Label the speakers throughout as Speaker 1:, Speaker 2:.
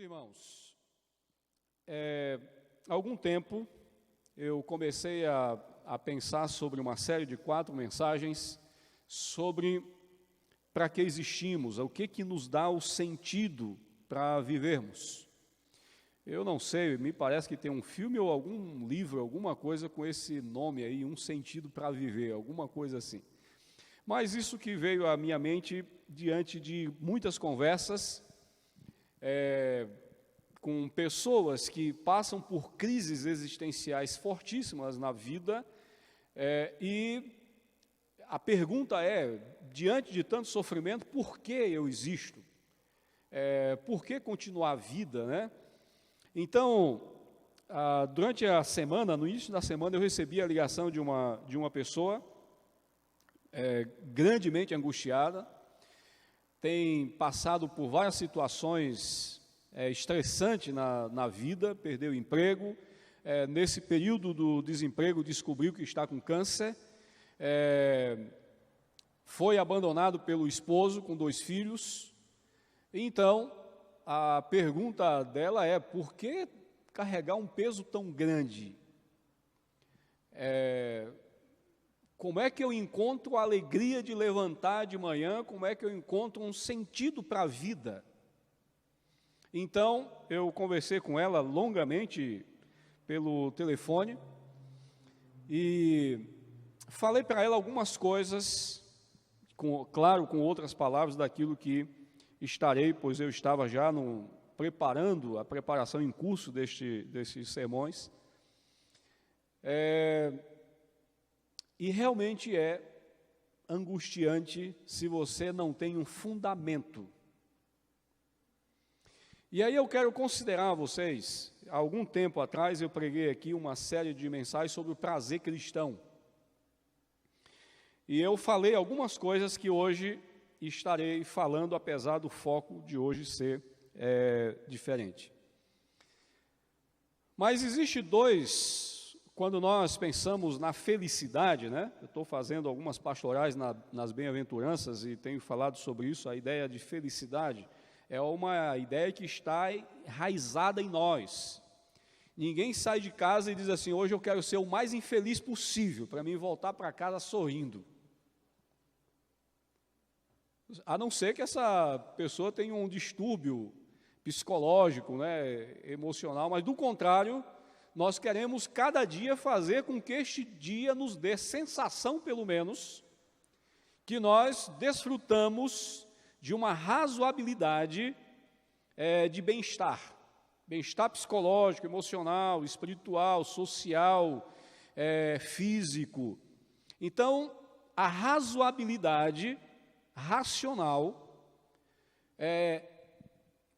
Speaker 1: irmãos, há algum tempo eu comecei a pensar sobre uma série de 4 mensagens sobre para que existimos, o que nos dá o sentido para vivermos. Eu não sei, me parece que tem um filme ou algum livro, alguma coisa com esse nome aí, Um Sentido para Viver, alguma coisa assim. Mas isso que veio à minha mente diante de muitas conversas com pessoas que passam por crises existenciais fortíssimas na vida, e a pergunta é, diante de tanto sofrimento, por que eu existo? Por que continuar a vida, né? Então, durante a semana, no início da semana, eu recebi a ligação de uma pessoa grandemente angustiada, tem passado por várias situações estressantes na vida, perdeu o emprego, nesse período do desemprego descobriu que está com câncer, foi abandonado pelo esposo com 2 filhos. Então, a pergunta dela é: por que carregar um peso tão grande? Como é que eu encontro a alegria de levantar de manhã? Como é que eu encontro um sentido para a vida? Então, eu conversei com ela longamente pelo telefone e falei para ela algumas coisas, claro, com outras palavras daquilo que estarei, pois eu estava já preparando a preparação em curso destes sermões. E realmente é angustiante se você não tem um fundamento. E aí eu quero considerar vocês, há algum tempo atrás eu preguei aqui uma série de mensagens sobre o prazer cristão. E eu falei algumas coisas que hoje estarei falando, apesar do foco de hoje ser diferente. Mas existe quando nós pensamos na felicidade, né? Eu estou fazendo algumas pastorais nas bem-aventuranças e tenho falado sobre isso. A ideia de felicidade é uma ideia que está enraizada em nós. Ninguém sai de casa e diz assim: hoje eu quero ser o mais infeliz possível, para mim voltar para casa sorrindo. A não ser que essa pessoa tenha um distúrbio psicológico, né, emocional, mas do contrário, nós queremos cada dia fazer com que este dia nos dê sensação, pelo menos, que nós desfrutamos de uma razoabilidade de bem-estar psicológico, emocional, espiritual, social, físico. Então, a razoabilidade racional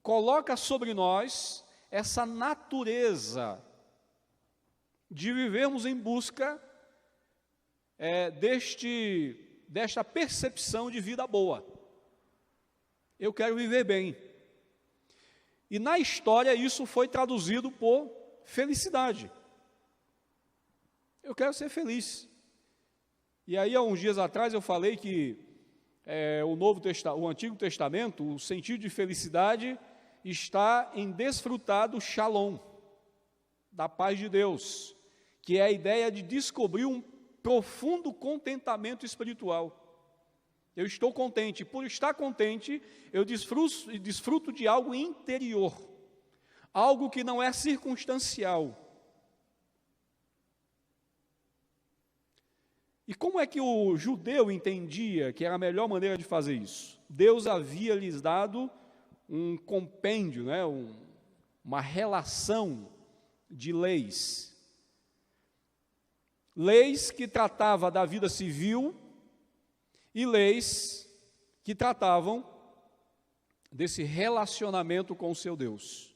Speaker 1: coloca sobre nós essa natureza de vivermos em busca desta percepção de vida boa. Eu quero viver bem. E na história isso foi traduzido por felicidade. Eu quero ser feliz. E aí há uns dias atrás eu falei que o Antigo Testamento, o sentido de felicidade está em desfrutar do shalom, da paz de Deus, que é a ideia de descobrir um profundo contentamento espiritual. Eu estou contente. Por estar contente, eu desfruto de algo interior, algo que não é circunstancial. E como é que o judeu entendia que era a melhor maneira de fazer isso? Deus havia lhes dado um compêndio, né, uma relação de leis. Leis que tratavam da vida civil e leis que tratavam desse relacionamento com o seu Deus.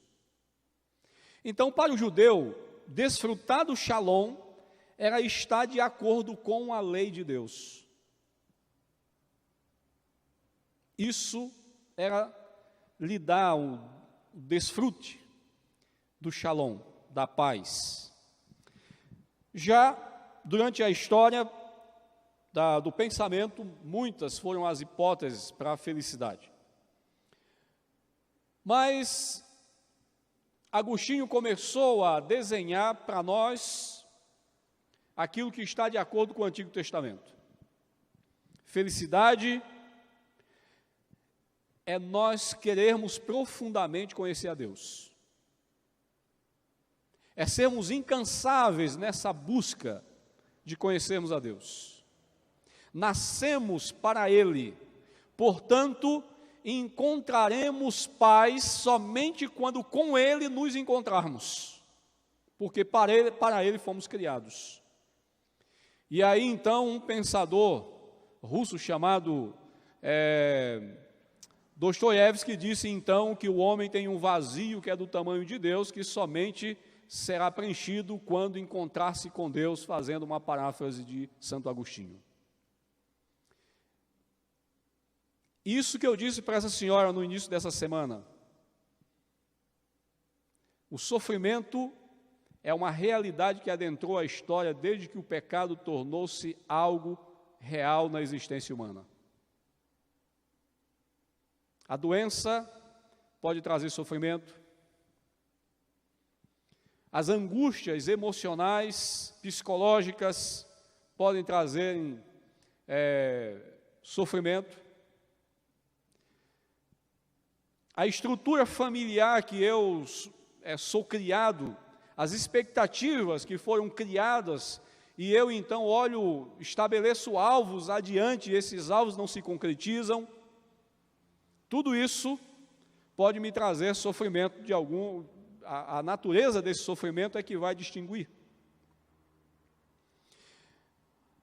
Speaker 1: Então, para o judeu, desfrutar do shalom era estar de acordo com a lei de Deus. Isso era lhe dar o desfrute do shalom, da paz. Já durante a história do pensamento, muitas foram as hipóteses para a felicidade. Mas Agostinho começou a desenhar para nós aquilo que está de acordo com o Antigo Testamento. Felicidade é nós querermos profundamente conhecer a Deus. É sermos incansáveis nessa busca de conhecermos a Deus. Nascemos para Ele, portanto, encontraremos paz somente quando com Ele nos encontrarmos, porque para Ele fomos criados. E aí então um pensador russo chamado Dostoiévski disse então que o homem tem um vazio que é do tamanho de Deus, que somente será preenchido quando encontrar-se com Deus, fazendo uma paráfrase de Santo Agostinho. Isso que eu disse para essa senhora no início dessa semana. O sofrimento é uma realidade que adentrou a história desde que o pecado tornou-se algo real na existência humana. A doença pode trazer sofrimento. As angústias emocionais, psicológicas, podem trazer sofrimento. A estrutura familiar que eu sou criado, as expectativas que foram criadas, e eu então estabeleço alvos adiante, e esses alvos não se concretizam, tudo isso pode me trazer sofrimento de algum. A natureza desse sofrimento é que vai distinguir.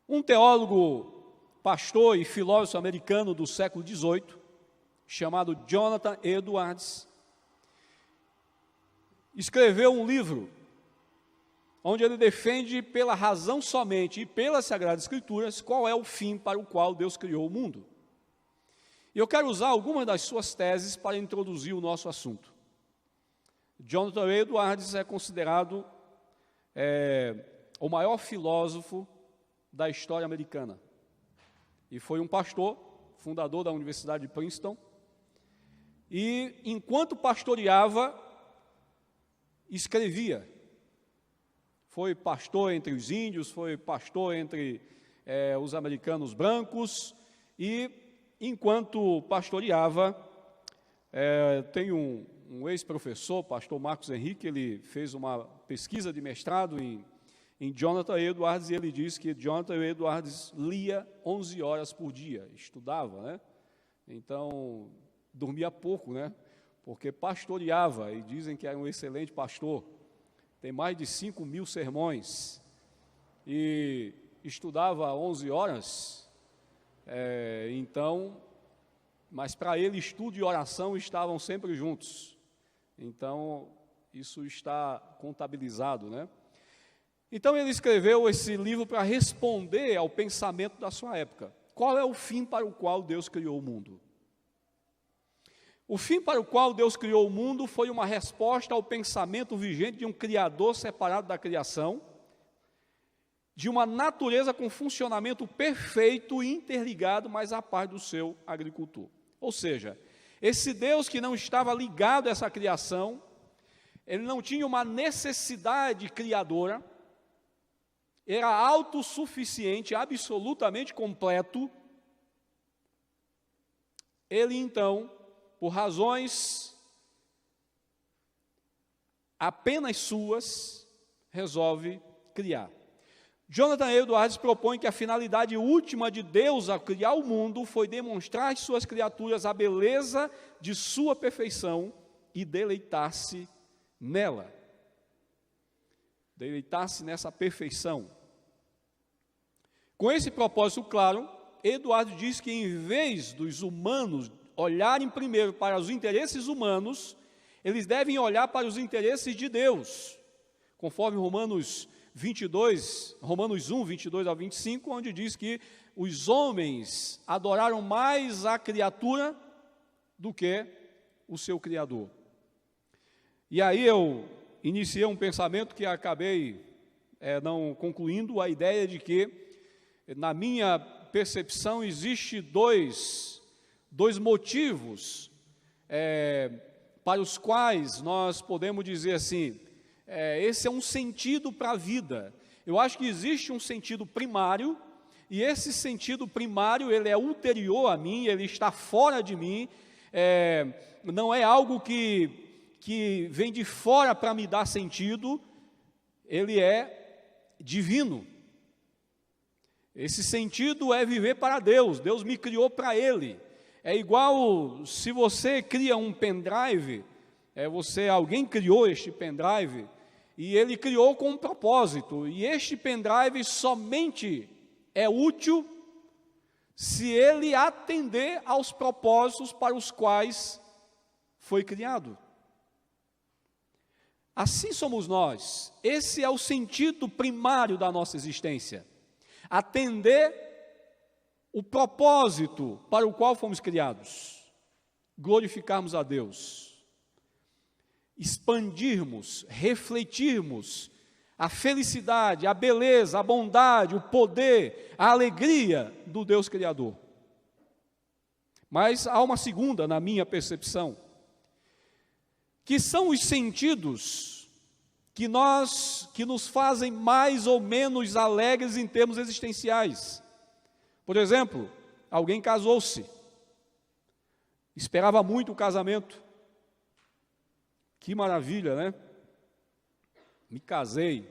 Speaker 1: Um teólogo, pastor e filósofo americano do século XVIII, chamado Jonathan Edwards, escreveu um livro onde ele defende pela razão somente e pelas Sagradas Escrituras qual é o fim para o qual Deus criou o mundo. E eu quero usar algumas das suas teses para introduzir o nosso assunto. Jonathan Edwards é considerado o maior filósofo da história americana. E foi um pastor, fundador da Universidade de Princeton. E, enquanto pastoreava, escrevia. Foi pastor entre os índios, foi pastor entre os americanos brancos. E, enquanto pastoreava, tem um ex-professor, pastor Marcos Henrique, ele fez uma pesquisa de mestrado em Jonathan Edwards, e ele diz que Jonathan Edwards lia 11 horas por dia, estudava, né? Então, dormia pouco, né? Porque pastoreava, e dizem que era um excelente pastor, tem mais de 5.000 sermões, e estudava 11 horas, mas para ele estudo e oração estavam sempre juntos. Então, isso está contabilizado, né? Então, ele escreveu esse livro para responder ao pensamento da sua época. Qual é o fim para o qual Deus criou o mundo? O fim para o qual Deus criou o mundo foi uma resposta ao pensamento vigente de um Criador separado da criação, de uma natureza com funcionamento perfeito e interligado, mas à par do seu agricultor. Ou seja, esse Deus que não estava ligado a essa criação, ele não tinha uma necessidade criadora, era autossuficiente, absolutamente completo. Ele então, por razões apenas suas, resolve criar. Jonathan Edwards propõe que a finalidade última de Deus ao criar o mundo foi demonstrar às suas criaturas a beleza de sua perfeição e deleitar-se nela. Deleitar-se nessa perfeição. Com esse propósito claro, Edwards diz que em vez dos humanos olharem primeiro para os interesses humanos, eles devem olhar para os interesses de Deus, conforme Romanos 1, 22 ao 25, onde diz que os homens adoraram mais a criatura do que o seu Criador. E aí eu iniciei um pensamento que acabei não concluindo, a ideia de que, na minha percepção, existe dois motivos para os quais nós podemos dizer assim, esse é um sentido para a vida. Eu acho que existe um sentido primário, e esse sentido primário, ele é ulterior a mim, ele está fora de mim, não é algo que vem de fora para me dar sentido, ele é divino. Esse sentido é viver para Deus, Deus me criou para Ele. É igual se você cria um pendrive, alguém criou este pendrive, e ele criou com um propósito, e este pendrive somente é útil se ele atender aos propósitos para os quais foi criado. Assim somos nós, esse é o sentido primário da nossa existência, atender o propósito para o qual fomos criados, glorificarmos a Deus, expandirmos, refletirmos a felicidade, a beleza, a bondade, o poder, a alegria do Deus Criador. Mas há uma segunda, na minha percepção, que são os sentidos que nos fazem mais ou menos alegres em termos existenciais. Por exemplo, alguém casou-se, esperava muito o casamento. Que maravilha, né? Me casei.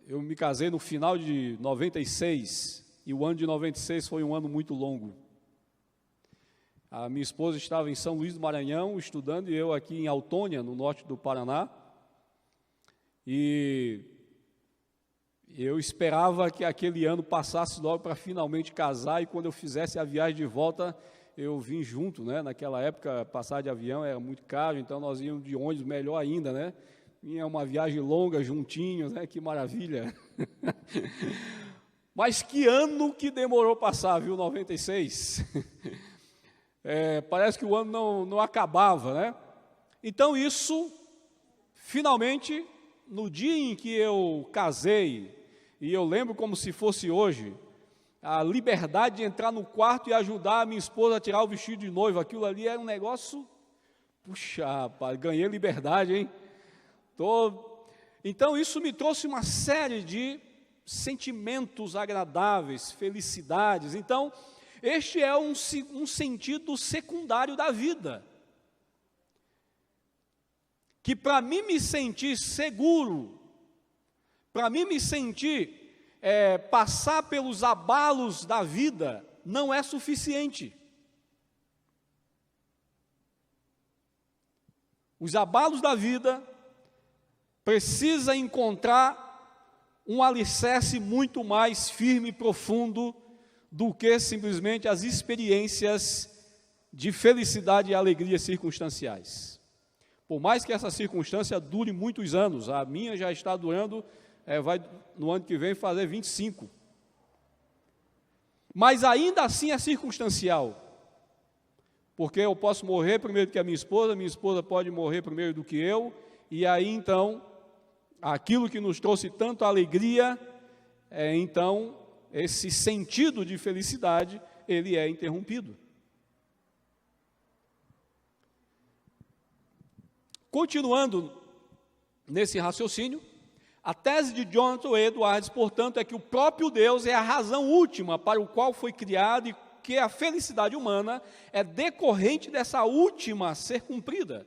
Speaker 1: Eu me casei no final de 96, e o ano de 96 foi um ano muito longo. A minha esposa estava em São Luís do Maranhão, estudando, e eu aqui em Autônia, no norte do Paraná. E eu esperava que aquele ano passasse logo para finalmente casar, e quando eu fizesse a viagem de volta, eu vim junto, né? Naquela época, passar de avião era muito caro, então nós íamos de ônibus, melhor ainda, né? Vinha uma viagem longa, juntinhos, né? Que maravilha! Mas que ano que demorou passar, viu? 96. Parece que o ano não acabava, né? Então isso, finalmente, no dia em que eu casei, e eu lembro como se fosse hoje, a liberdade de entrar no quarto e ajudar a minha esposa a tirar o vestido de noiva, aquilo ali era um negócio, puxa, rapaz, ganhei liberdade, hein? Então isso me trouxe uma série de sentimentos agradáveis, felicidades. Então, este é um sentido secundário da vida, que para mim me sentir seguro, para mim me sentir passar pelos abalos da vida, não é suficiente. Os abalos da vida precisa encontrar um alicerce muito mais firme e profundo do que simplesmente as experiências de felicidade e alegria circunstanciais. Por mais que essa circunstância dure muitos anos, a minha já está durando, vai no ano que vem fazer 25. Mas ainda assim é circunstancial, porque eu posso morrer primeiro do que a minha esposa pode morrer primeiro do que eu, e aí então, aquilo que nos trouxe tanto alegria, então, esse sentido de felicidade, ele é interrompido. Continuando nesse raciocínio, a tese de Jonathan Edwards, portanto, é que o próprio Deus é a razão última para o qual foi criado e que a felicidade humana é decorrente dessa última a ser cumprida,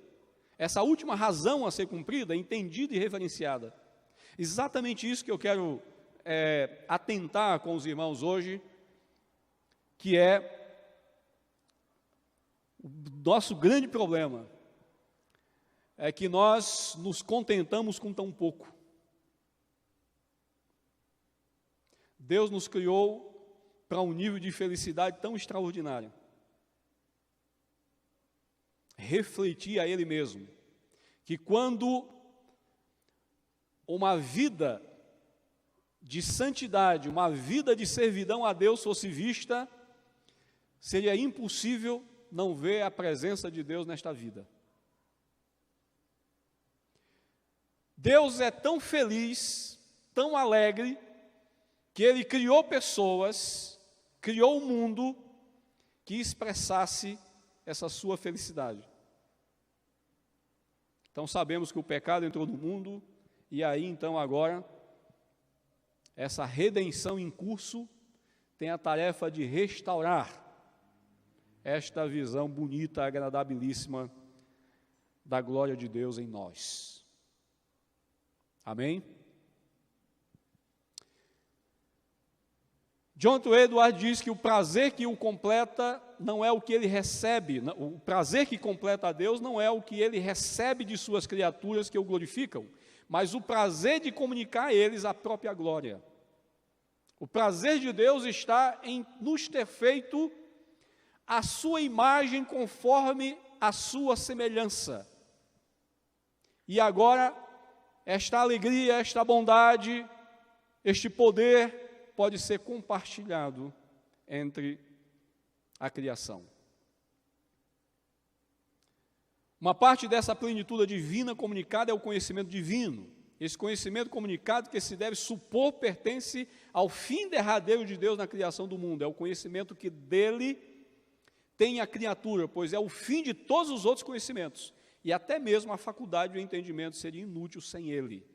Speaker 1: essa última razão a ser cumprida, entendida e referenciada. Exatamente isso que eu quero atentar com os irmãos hoje, que é o nosso grande problema, é que nós nos contentamos com tão pouco. Deus nos criou para um nível de felicidade tão extraordinário. Refletir a Ele mesmo, que quando uma vida de santidade, uma vida de servidão a Deus fosse vista, seria impossível não ver a presença de Deus nesta vida. Deus é tão feliz, tão alegre, que Ele criou pessoas, criou o mundo, que expressasse essa sua felicidade. Então sabemos que o pecado entrou no mundo, e aí então agora, essa redenção em curso tem a tarefa de restaurar esta visão bonita, agradabilíssima da glória de Deus em nós. Amém? Jonathan Edwards diz que o prazer que o completa não é o que ele recebe, o prazer que completa a Deus não é o que ele recebe de suas criaturas que o glorificam, mas o prazer de comunicar a eles a própria glória. O prazer de Deus está em nos ter feito a sua imagem conforme a sua semelhança. E agora, esta alegria, esta bondade, este poder pode ser compartilhado entre a criação. Uma parte dessa plenitude divina comunicada é o conhecimento divino. Esse conhecimento comunicado que se deve supor pertence ao fim derradeiro de Deus na criação do mundo. É o conhecimento que dele tem a criatura, pois é o fim de todos os outros conhecimentos. E até mesmo a faculdade do entendimento seria inútil sem ele.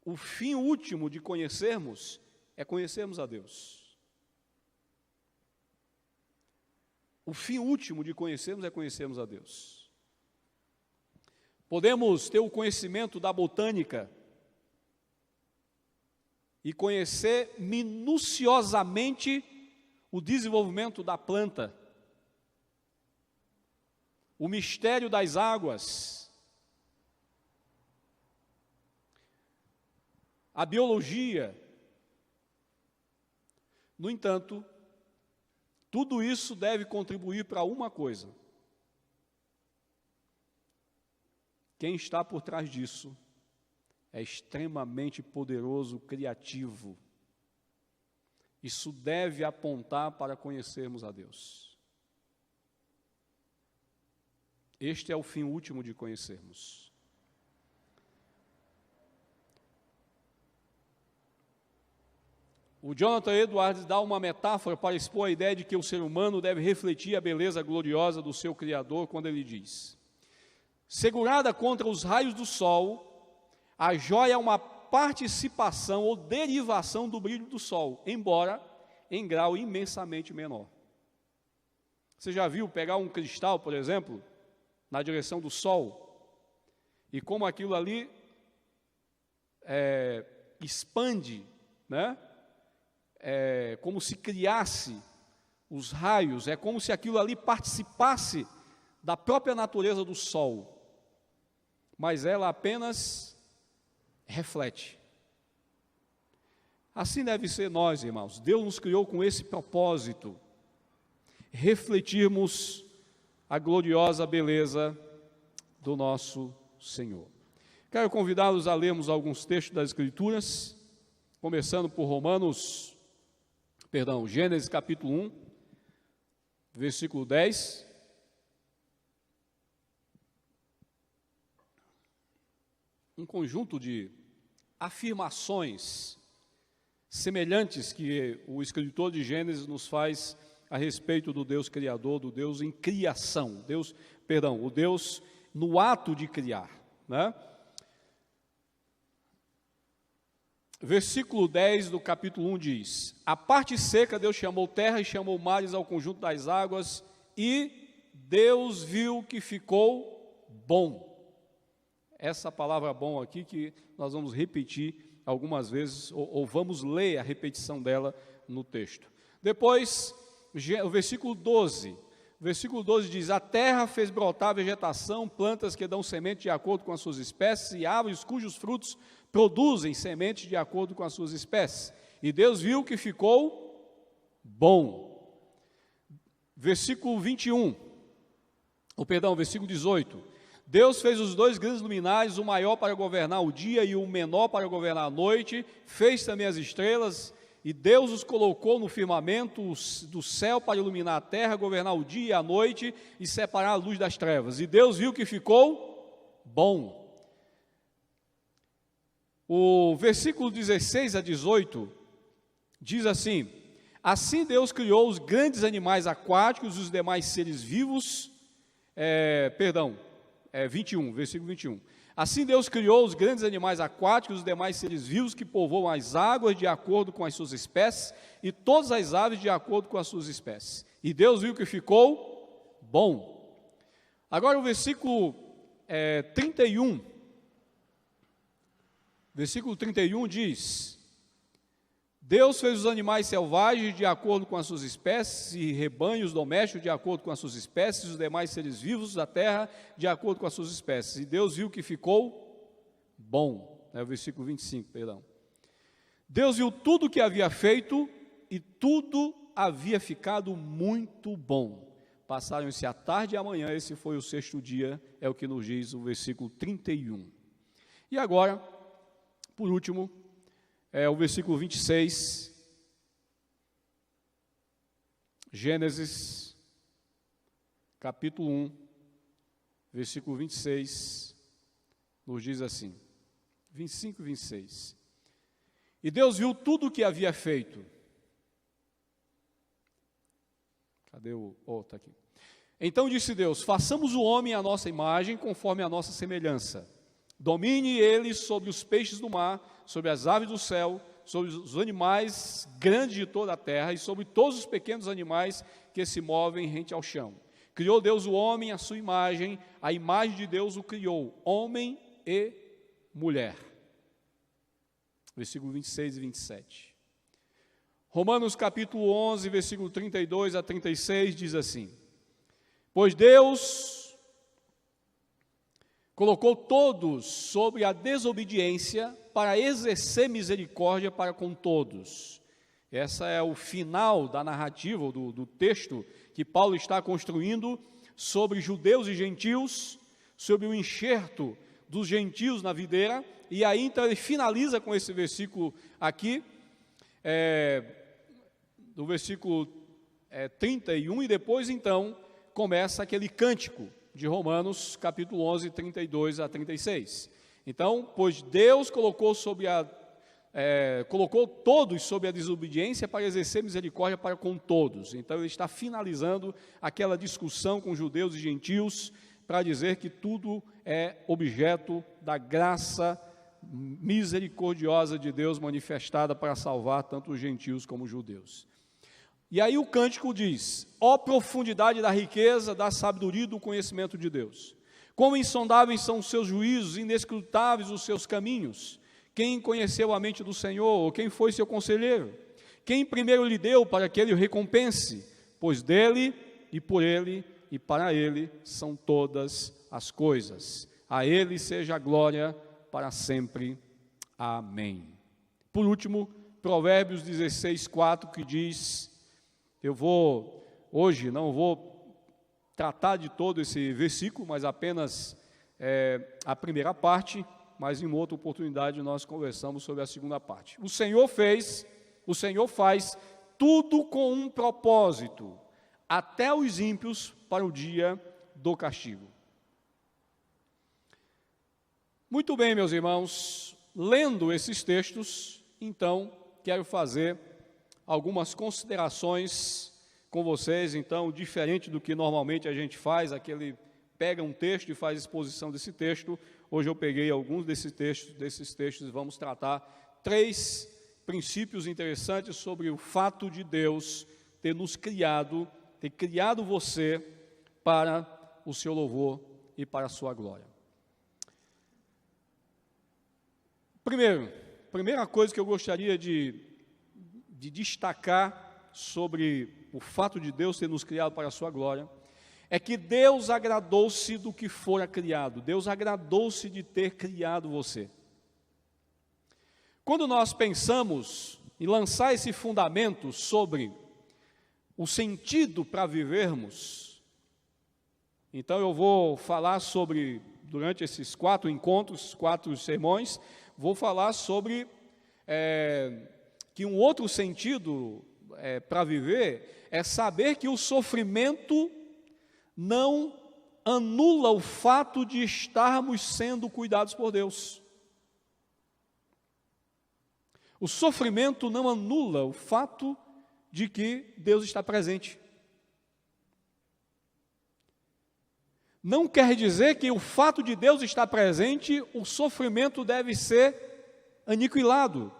Speaker 1: O fim último de conhecermos é conhecermos a Deus. O fim último de conhecermos é conhecermos a Deus. Podemos ter o conhecimento da botânica e conhecer minuciosamente o desenvolvimento da planta, o mistério das águas, a biologia. No entanto, tudo isso deve contribuir para uma coisa. Quem está por trás disso é extremamente poderoso, criativo. Isso deve apontar para conhecermos a Deus. Este é o fim último de conhecermos. O Jonathan Edwards dá uma metáfora para expor a ideia de que o ser humano deve refletir a beleza gloriosa do seu Criador quando ele diz: segurada contra os raios do sol, a joia é uma participação ou derivação do brilho do sol, embora em grau imensamente menor. Você já viu pegar um cristal, por exemplo, na direção do sol, e como aquilo ali expande, né? Como se criasse os raios, é como se aquilo ali participasse da própria natureza do sol, mas ela apenas reflete. Assim deve ser nós, irmãos. Deus nos criou com esse propósito, refletirmos a gloriosa beleza do nosso Senhor. Quero convidá-los a lermos alguns textos das Escrituras, começando por Gênesis capítulo 1, versículo 10. Um conjunto de afirmações semelhantes que o escritor de Gênesis nos faz a respeito do Deus criador, do Deus em criação, o Deus no ato de criar, né? Versículo 10 do capítulo 1 diz: a parte seca Deus chamou terra e chamou mares ao conjunto das águas, e Deus viu que ficou bom. Essa palavra bom aqui que nós vamos repetir algumas vezes, ou vamos ler a repetição dela no texto. Depois, o versículo 12. Versículo 12 diz: a terra fez brotar vegetação, plantas que dão semente de acordo com as suas espécies, e árvores cujos frutos produzem sementes de acordo com as suas espécies. E Deus viu que ficou bom. Versículo 18. Deus fez os dois grandes luminares, o maior para governar o dia e o menor para governar a noite, fez também as estrelas, e Deus os colocou no firmamento do céu para iluminar a terra, governar o dia e a noite, e separar a luz das trevas. E Deus viu que ficou bom. O versículo 16 a 18 diz assim: Assim Deus criou os grandes animais aquáticos e os demais seres vivos, 21, versículo 21. Assim Deus criou os grandes animais aquáticos e os demais seres vivos que povoam as águas de acordo com as suas espécies e todas as aves de acordo com as suas espécies. E Deus viu que ficou bom. Agora o versículo 31. Versículo 31 diz: Deus fez os animais selvagens de acordo com as suas espécies, e rebanhos domésticos de acordo com as suas espécies, e os demais seres vivos da terra de acordo com as suas espécies. E Deus viu que ficou bom. É o versículo 25, perdão. Deus viu tudo o que havia feito, e tudo havia ficado muito bom. Passaram-se a tarde e a manhã, esse foi o sexto dia, é o que nos diz o versículo 31. E agora, por último, o versículo 26, Gênesis, capítulo 1, versículo 26, nos diz assim, 25 e 26. E Deus viu tudo o que havia feito. Cadê está aqui. Então disse Deus: façamos o homem à nossa imagem, conforme a nossa semelhança. Domine ele sobre os peixes do mar, sobre as aves do céu, sobre os animais grandes de toda a terra e sobre todos os pequenos animais que se movem rente ao chão. Criou Deus o homem à sua imagem, a imagem de Deus o criou, homem e mulher. Versículo 26 e 27. Romanos capítulo 11, versículo 32 a 36 diz assim: pois Deus colocou todos sobre a desobediência para exercer misericórdia para com todos. Essa é o final da narrativa, do texto que Paulo está construindo sobre judeus e gentios, sobre o enxerto dos gentios na videira, e aí então ele finaliza com esse versículo aqui, do versículo 31, e depois então começa aquele cântico de Romanos, capítulo 11, 32 a 36. Então, pois Deus colocou todos sob a desobediência para exercer misericórdia para com todos. Então, ele está finalizando aquela discussão com judeus e gentios para dizer que tudo é objeto da graça misericordiosa de Deus manifestada para salvar tanto os gentios como os judeus. E aí o cântico diz: ó profundidade da riqueza, da sabedoria e do conhecimento de Deus. Como insondáveis são os seus juízos, inescrutáveis os seus caminhos. Quem conheceu a mente do Senhor, ou quem foi seu conselheiro? Quem primeiro lhe deu para que ele o recompense? Pois dele, e por ele, e para ele são todas as coisas. A ele seja a glória para sempre. Amém. Por último, Provérbios 16, 4, que diz... hoje não vou tratar de todo esse versículo, mas apenas a primeira parte, mas em outra oportunidade nós conversamos sobre a segunda parte. O Senhor faz tudo com um propósito, até os ímpios para o dia do castigo. Muito bem, meus irmãos, lendo esses textos, então, quero fazer algumas considerações com vocês, então, diferente do que normalmente a gente faz, pega um texto e faz exposição desse texto. Hoje eu peguei alguns desses textos e vamos tratar 3 princípios interessantes sobre o fato de Deus ter criado você para o seu louvor e para a sua glória. Primeira coisa que eu gostaria de destacar sobre o fato de Deus ter nos criado para a sua glória, é que Deus agradou-se do que fora criado, Deus agradou-se de ter criado você. Quando nós pensamos em lançar esse fundamento sobre o sentido para vivermos, então eu vou falar sobre, durante esses 4 encontros, 4 sermões, vou falar sobre que um outro sentido para viver é saber que o sofrimento não anula o fato de estarmos sendo cuidados por Deus. O sofrimento não anula o fato de que Deus está presente. Não quer dizer que o fato de Deus estar presente, o sofrimento deve ser aniquilado.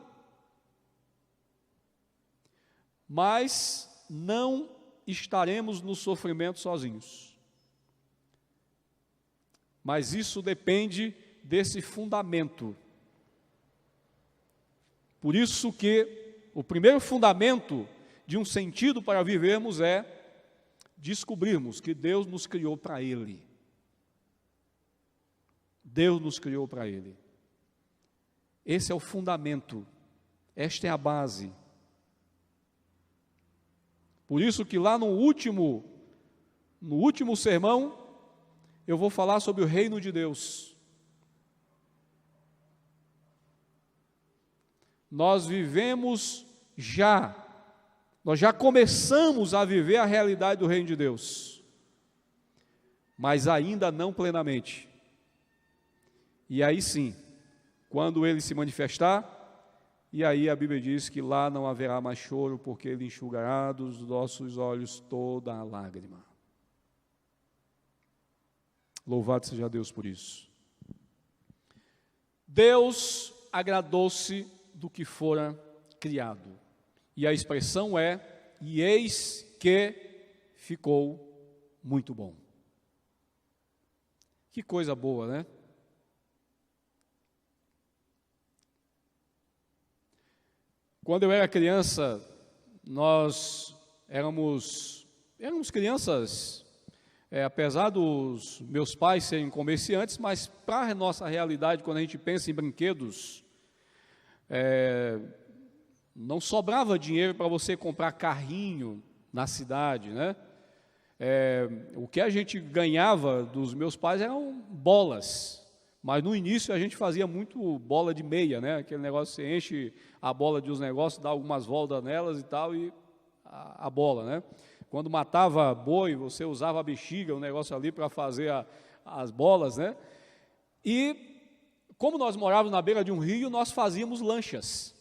Speaker 1: Mas não estaremos no sofrimento sozinhos. Mas isso depende desse fundamento. Por isso que o primeiro fundamento de um sentido para vivermos é descobrirmos que Deus nos criou para Ele. Deus nos criou para Ele. Esse é o fundamento, esta é a base. Por isso que lá no último sermão, eu vou falar sobre o reino de Deus. Nós já começamos a viver a realidade do reino de Deus, mas ainda não plenamente. E aí sim, quando Ele se manifestar, e aí a Bíblia diz que lá não haverá mais choro, porque Ele enxugará dos nossos olhos toda a lágrima. Louvado seja Deus por isso. Deus agradou-se do que fora criado. E a expressão é, e eis que ficou muito bom. Que coisa boa, né? Quando eu era criança, nós éramos crianças, apesar dos meus pais serem comerciantes, mas para a nossa realidade, quando a gente pensa em brinquedos, não sobrava dinheiro para você comprar carrinho na cidade, né? O que a gente ganhava dos meus pais eram bolas, mas no início a gente fazia muito bola de meia, né? Aquele negócio, você enche a bola de uns negócios, dá algumas voltas nelas e tal, e a bola, né? Quando matava boi, você usava a bexiga, o negócio ali para fazer as bolas, né? E como nós morávamos na beira de um rio, nós fazíamos lanchas.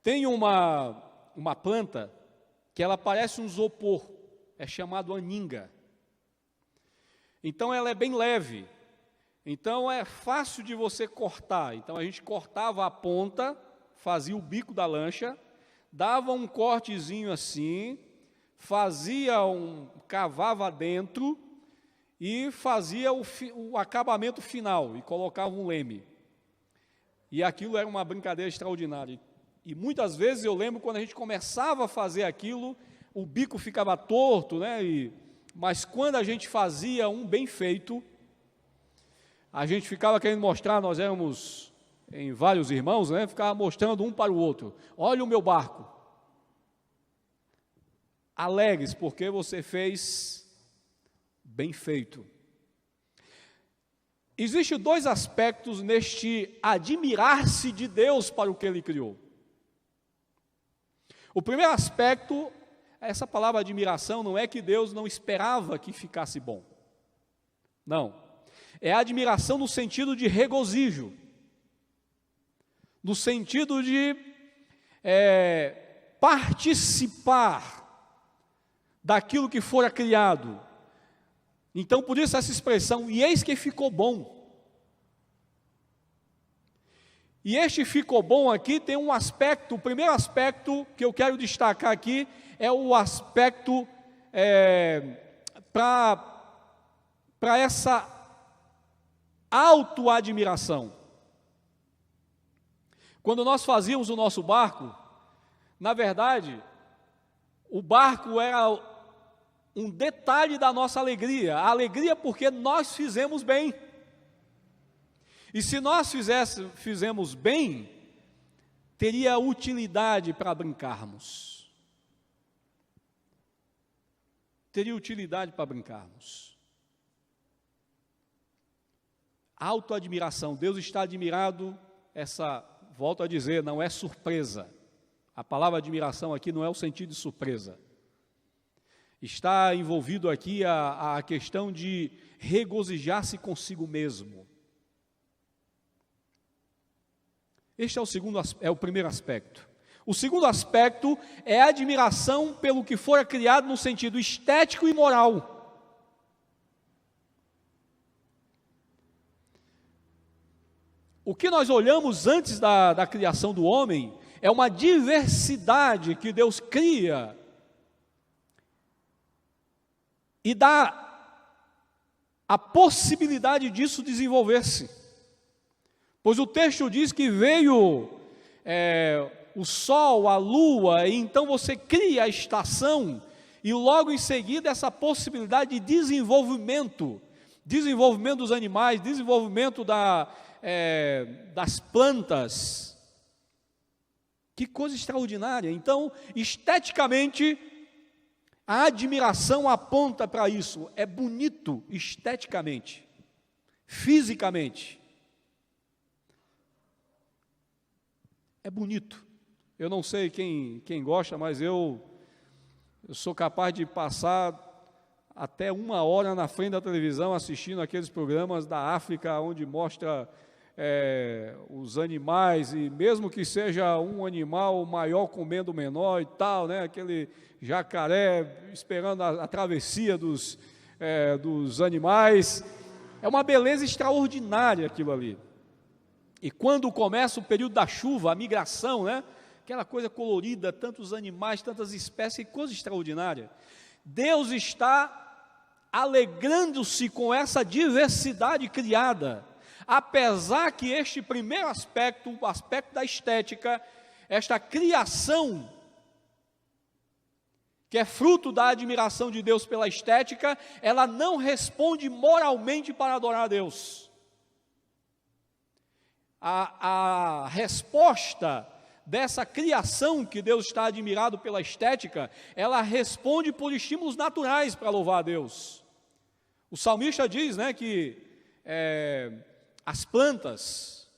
Speaker 1: Tem uma planta que ela parece um isopor, é chamado aninga. Então ela é bem leve, então é fácil de você cortar. Então a gente cortava a ponta, fazia o bico da lancha, dava um cortezinho assim, cavava dentro e fazia o acabamento final e colocava um leme. E aquilo era uma brincadeira extraordinária. E muitas vezes eu lembro quando a gente começava a fazer aquilo, o bico ficava torto, né? Mas quando a gente fazia um bem feito, a gente ficava querendo mostrar, nós éramos em vários irmãos, né? Ficava mostrando um para o outro. Olha o meu barco. Alegres, porque você fez bem feito. Existem dois aspectos neste admirar-se de Deus para o que Ele criou. O primeiro aspecto, essa palavra admiração, não é que Deus não esperava que ficasse bom. Não. É admiração no sentido de regozijo. No sentido de participar daquilo que fora criado. Então, por isso essa expressão, e eis que ficou bom. E este ficou bom aqui tem um aspecto, o primeiro aspecto que eu quero destacar aqui é o aspecto para essa autoadmiração. Quando nós fazíamos o nosso barco, na verdade, o barco era um detalhe da nossa alegria. A alegria porque nós fizemos bem. E se nós fizemos bem, teria utilidade para brincarmos. Teria utilidade para brincarmos. Autoadmiração. Deus está admirado, volto a dizer, não é surpresa. A palavra admiração aqui não é o sentido de surpresa. Está envolvido aqui a questão de regozijar-se consigo mesmo. Este é o primeiro aspecto. O segundo aspecto é a admiração pelo que fora criado no sentido estético e moral. O que nós olhamos antes da criação do homem é uma diversidade que Deus cria e dá a possibilidade disso desenvolver-se. Pois o texto diz que veio o sol, a lua, e então você cria a estação, e logo em seguida essa possibilidade de desenvolvimento dos animais, desenvolvimento das plantas. Que coisa extraordinária. Então, esteticamente, a admiração aponta para isso. É bonito esteticamente, fisicamente. É bonito. Eu não sei quem gosta, mas eu sou capaz de passar até 1 hora na frente da televisão assistindo aqueles programas da África, onde mostra os animais, e mesmo que seja um animal maior comendo o menor e tal, né, aquele jacaré esperando a travessia dos animais, é uma beleza extraordinária aquilo ali. E quando começa o período da chuva, a migração, né, aquela coisa colorida, tantos animais, tantas espécies, que coisa extraordinária. Deus está alegrando-se com essa diversidade criada, apesar que este primeiro aspecto, o aspecto da estética, esta criação, que é fruto da admiração de Deus pela estética, ela não responde moralmente para adorar a Deus. A resposta dessa criação que Deus está admirado pela estética, ela responde por estímulos naturais para louvar a Deus. O salmista diz, né, que as plantas,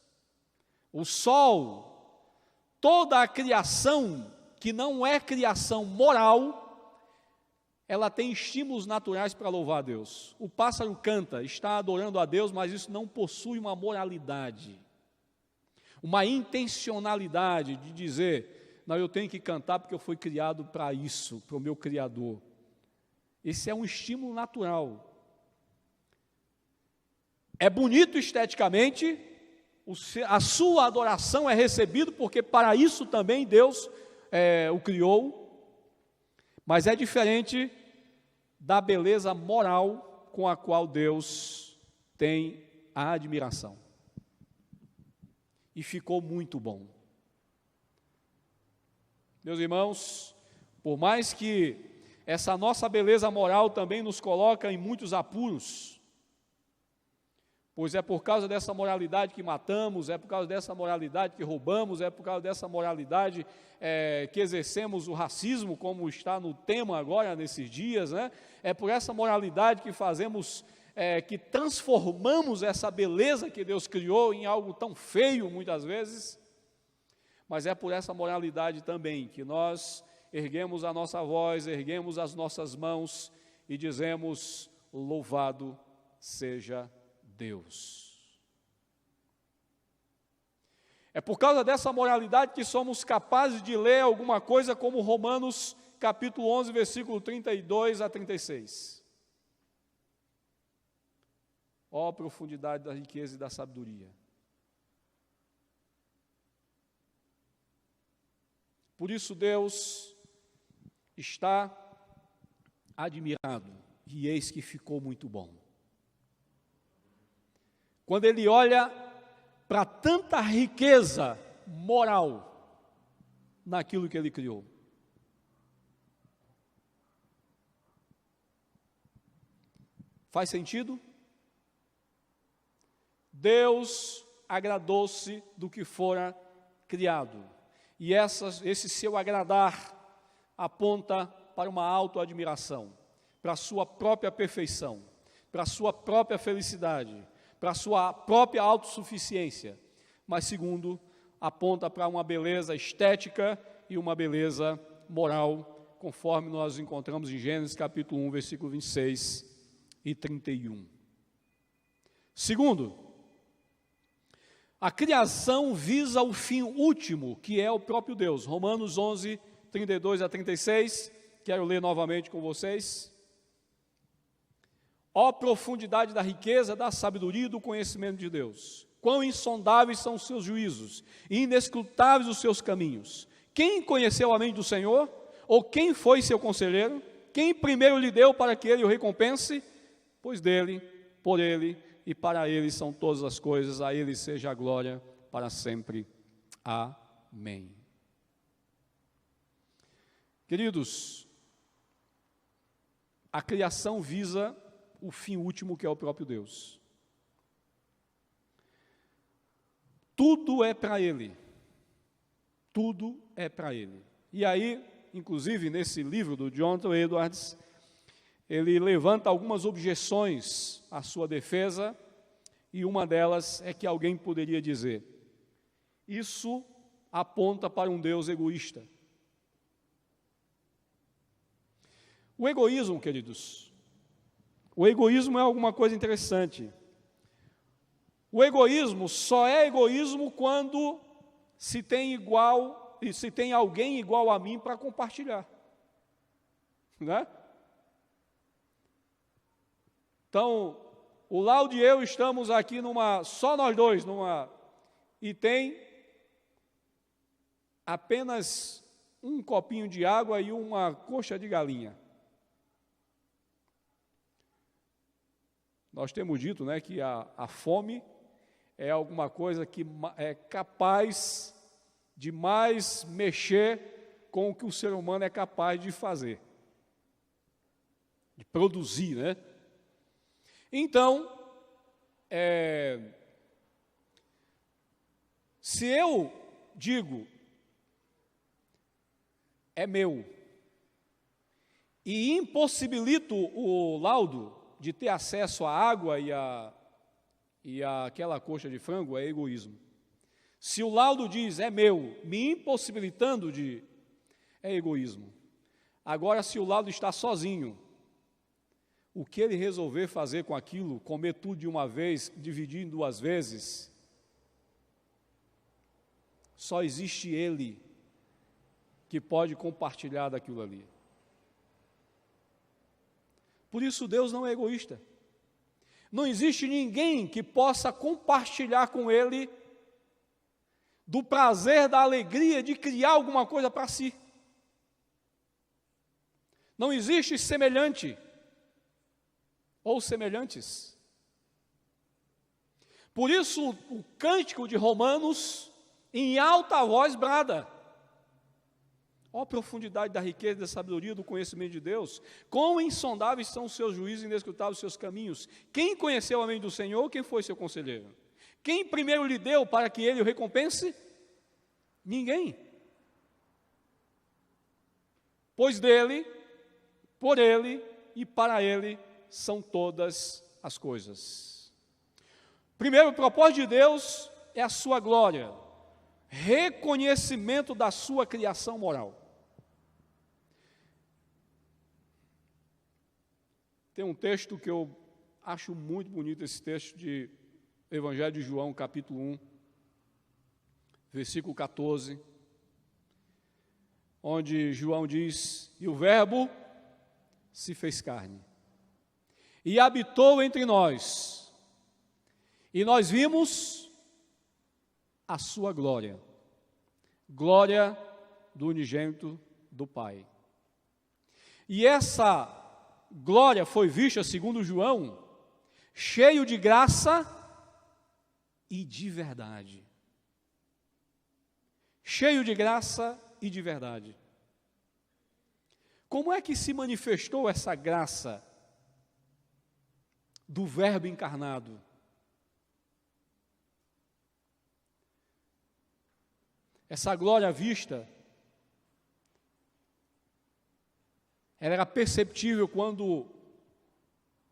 Speaker 1: o sol, toda a criação que não é criação moral, ela tem estímulos naturais para louvar a Deus. O pássaro canta, está adorando a Deus, mas isso não possui uma moralidade, uma intencionalidade de dizer, não, eu tenho que cantar porque eu fui criado para isso, para o meu Criador. Esse é um estímulo natural. É bonito esteticamente, a sua adoração é recebida, porque para isso também Deus o criou, mas é diferente da beleza moral com a qual Deus tem a admiração. E ficou muito bom. Meus irmãos, por mais que essa nossa beleza moral também nos coloca em muitos apuros, pois é por causa dessa moralidade que matamos, é por causa dessa moralidade que roubamos, é por causa dessa moralidade que exercemos o racismo, como está no tema agora, nesses dias, né? É por essa moralidade que fazemos, que transformamos essa beleza que Deus criou em algo tão feio, muitas vezes, mas é por essa moralidade também que nós erguemos a nossa voz, erguemos as nossas mãos e dizemos, louvado seja Deus. É por causa dessa moralidade que somos capazes de ler alguma coisa como Romanos capítulo 11, versículo 32 a 36. Ó profundidade da riqueza e da sabedoria. Por isso Deus está admirado, e eis que ficou muito bom. Quando ele olha para tanta riqueza moral naquilo que ele criou. Faz sentido? Deus agradou-se do que fora criado. E esse seu agradar aponta para uma autoadmiração, para a sua própria perfeição, para a sua própria felicidade, para a sua própria autossuficiência, mas segundo, aponta para uma beleza estética e uma beleza moral, conforme nós encontramos em Gênesis capítulo 1, versículo 26 e 31. Segundo, A criação visa o fim último, que é o próprio Deus. Romanos 11, 32 a 36, quero ler novamente com vocês. Ó profundidade da riqueza, da sabedoria e do conhecimento de Deus. Quão insondáveis são os seus juízos, e inescrutáveis os seus caminhos. Quem conheceu a mente do Senhor? Ou quem foi seu conselheiro? Quem primeiro lhe deu para que ele o recompense? Pois dele, por ele e para ele são todas as coisas, a ele seja a glória para sempre. Amém. Queridos, a criação visa o fim último, que é o próprio Deus. Tudo é para Ele. Tudo é para Ele. E aí, inclusive, nesse livro do Jonathan Edwards, ele levanta algumas objeções à sua defesa, e uma delas é que alguém poderia dizer: isso aponta para um Deus egoísta. O egoísmo, queridos, o egoísmo é alguma coisa interessante. O egoísmo só é egoísmo quando se tem alguém igual a mim para compartilhar, né? Então, o Laudo e eu estamos aqui só nós dois, e tem apenas um copinho de água e uma coxa de galinha. Nós temos dito, né, que a fome é alguma coisa que é capaz de mais mexer com o que o ser humano é capaz de fazer, de produzir, né? Então, se eu digo, é meu, e impossibilito o Laudo de ter acesso à água e àquela coxa de frango, é egoísmo. Se o Laudo diz, é meu, me impossibilitando é egoísmo. Agora, se o Laudo está sozinho, o que ele resolver fazer com aquilo, comer tudo de uma vez, dividir em duas vezes, só existe ele que pode compartilhar daquilo ali. Por isso Deus não é egoísta. Não existe ninguém que possa compartilhar com ele do prazer, da alegria de criar alguma coisa para si. Não existe semelhante ou semelhantes. Por isso o cântico de Romanos em alta voz brada: ó profundidade da riqueza, da sabedoria, do conhecimento de Deus, quão insondáveis são os seus juízos e inescrutáveis os seus caminhos. Quem conheceu a mente do Senhor? Quem foi seu conselheiro? Quem primeiro lhe deu para que ele o recompense? Ninguém. Pois dele, por ele e para ele são todas as coisas. Primeiro, o propósito de Deus é a sua glória, reconhecimento da sua criação moral. Tem um texto que eu acho muito bonito, esse texto de Evangelho de João, capítulo 1, versículo 14, onde João diz: e o Verbo se fez carne e habitou entre nós, e nós vimos a sua glória, glória do unigênito do Pai. E essa glória foi vista, segundo João, cheio de graça e de verdade. Cheio de graça e de verdade. Como é que se manifestou essa graça do Verbo encarnado? Essa glória vista, ela era perceptível quando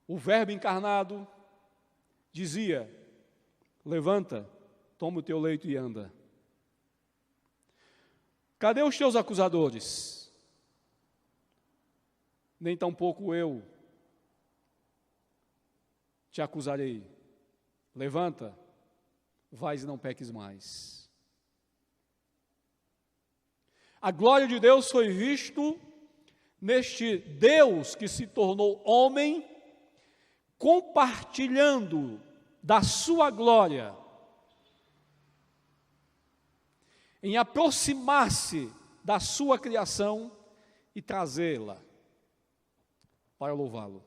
Speaker 1: o Verbo encarnado dizia: levanta, toma o teu leito e anda. Cadê os teus acusadores? Nem tampouco eu te acusarei. Levanta, vais e não peques mais. A glória de Deus foi visto neste Deus que se tornou homem, compartilhando da sua glória, em aproximar-se da sua criação e trazê-la para louvá-lo.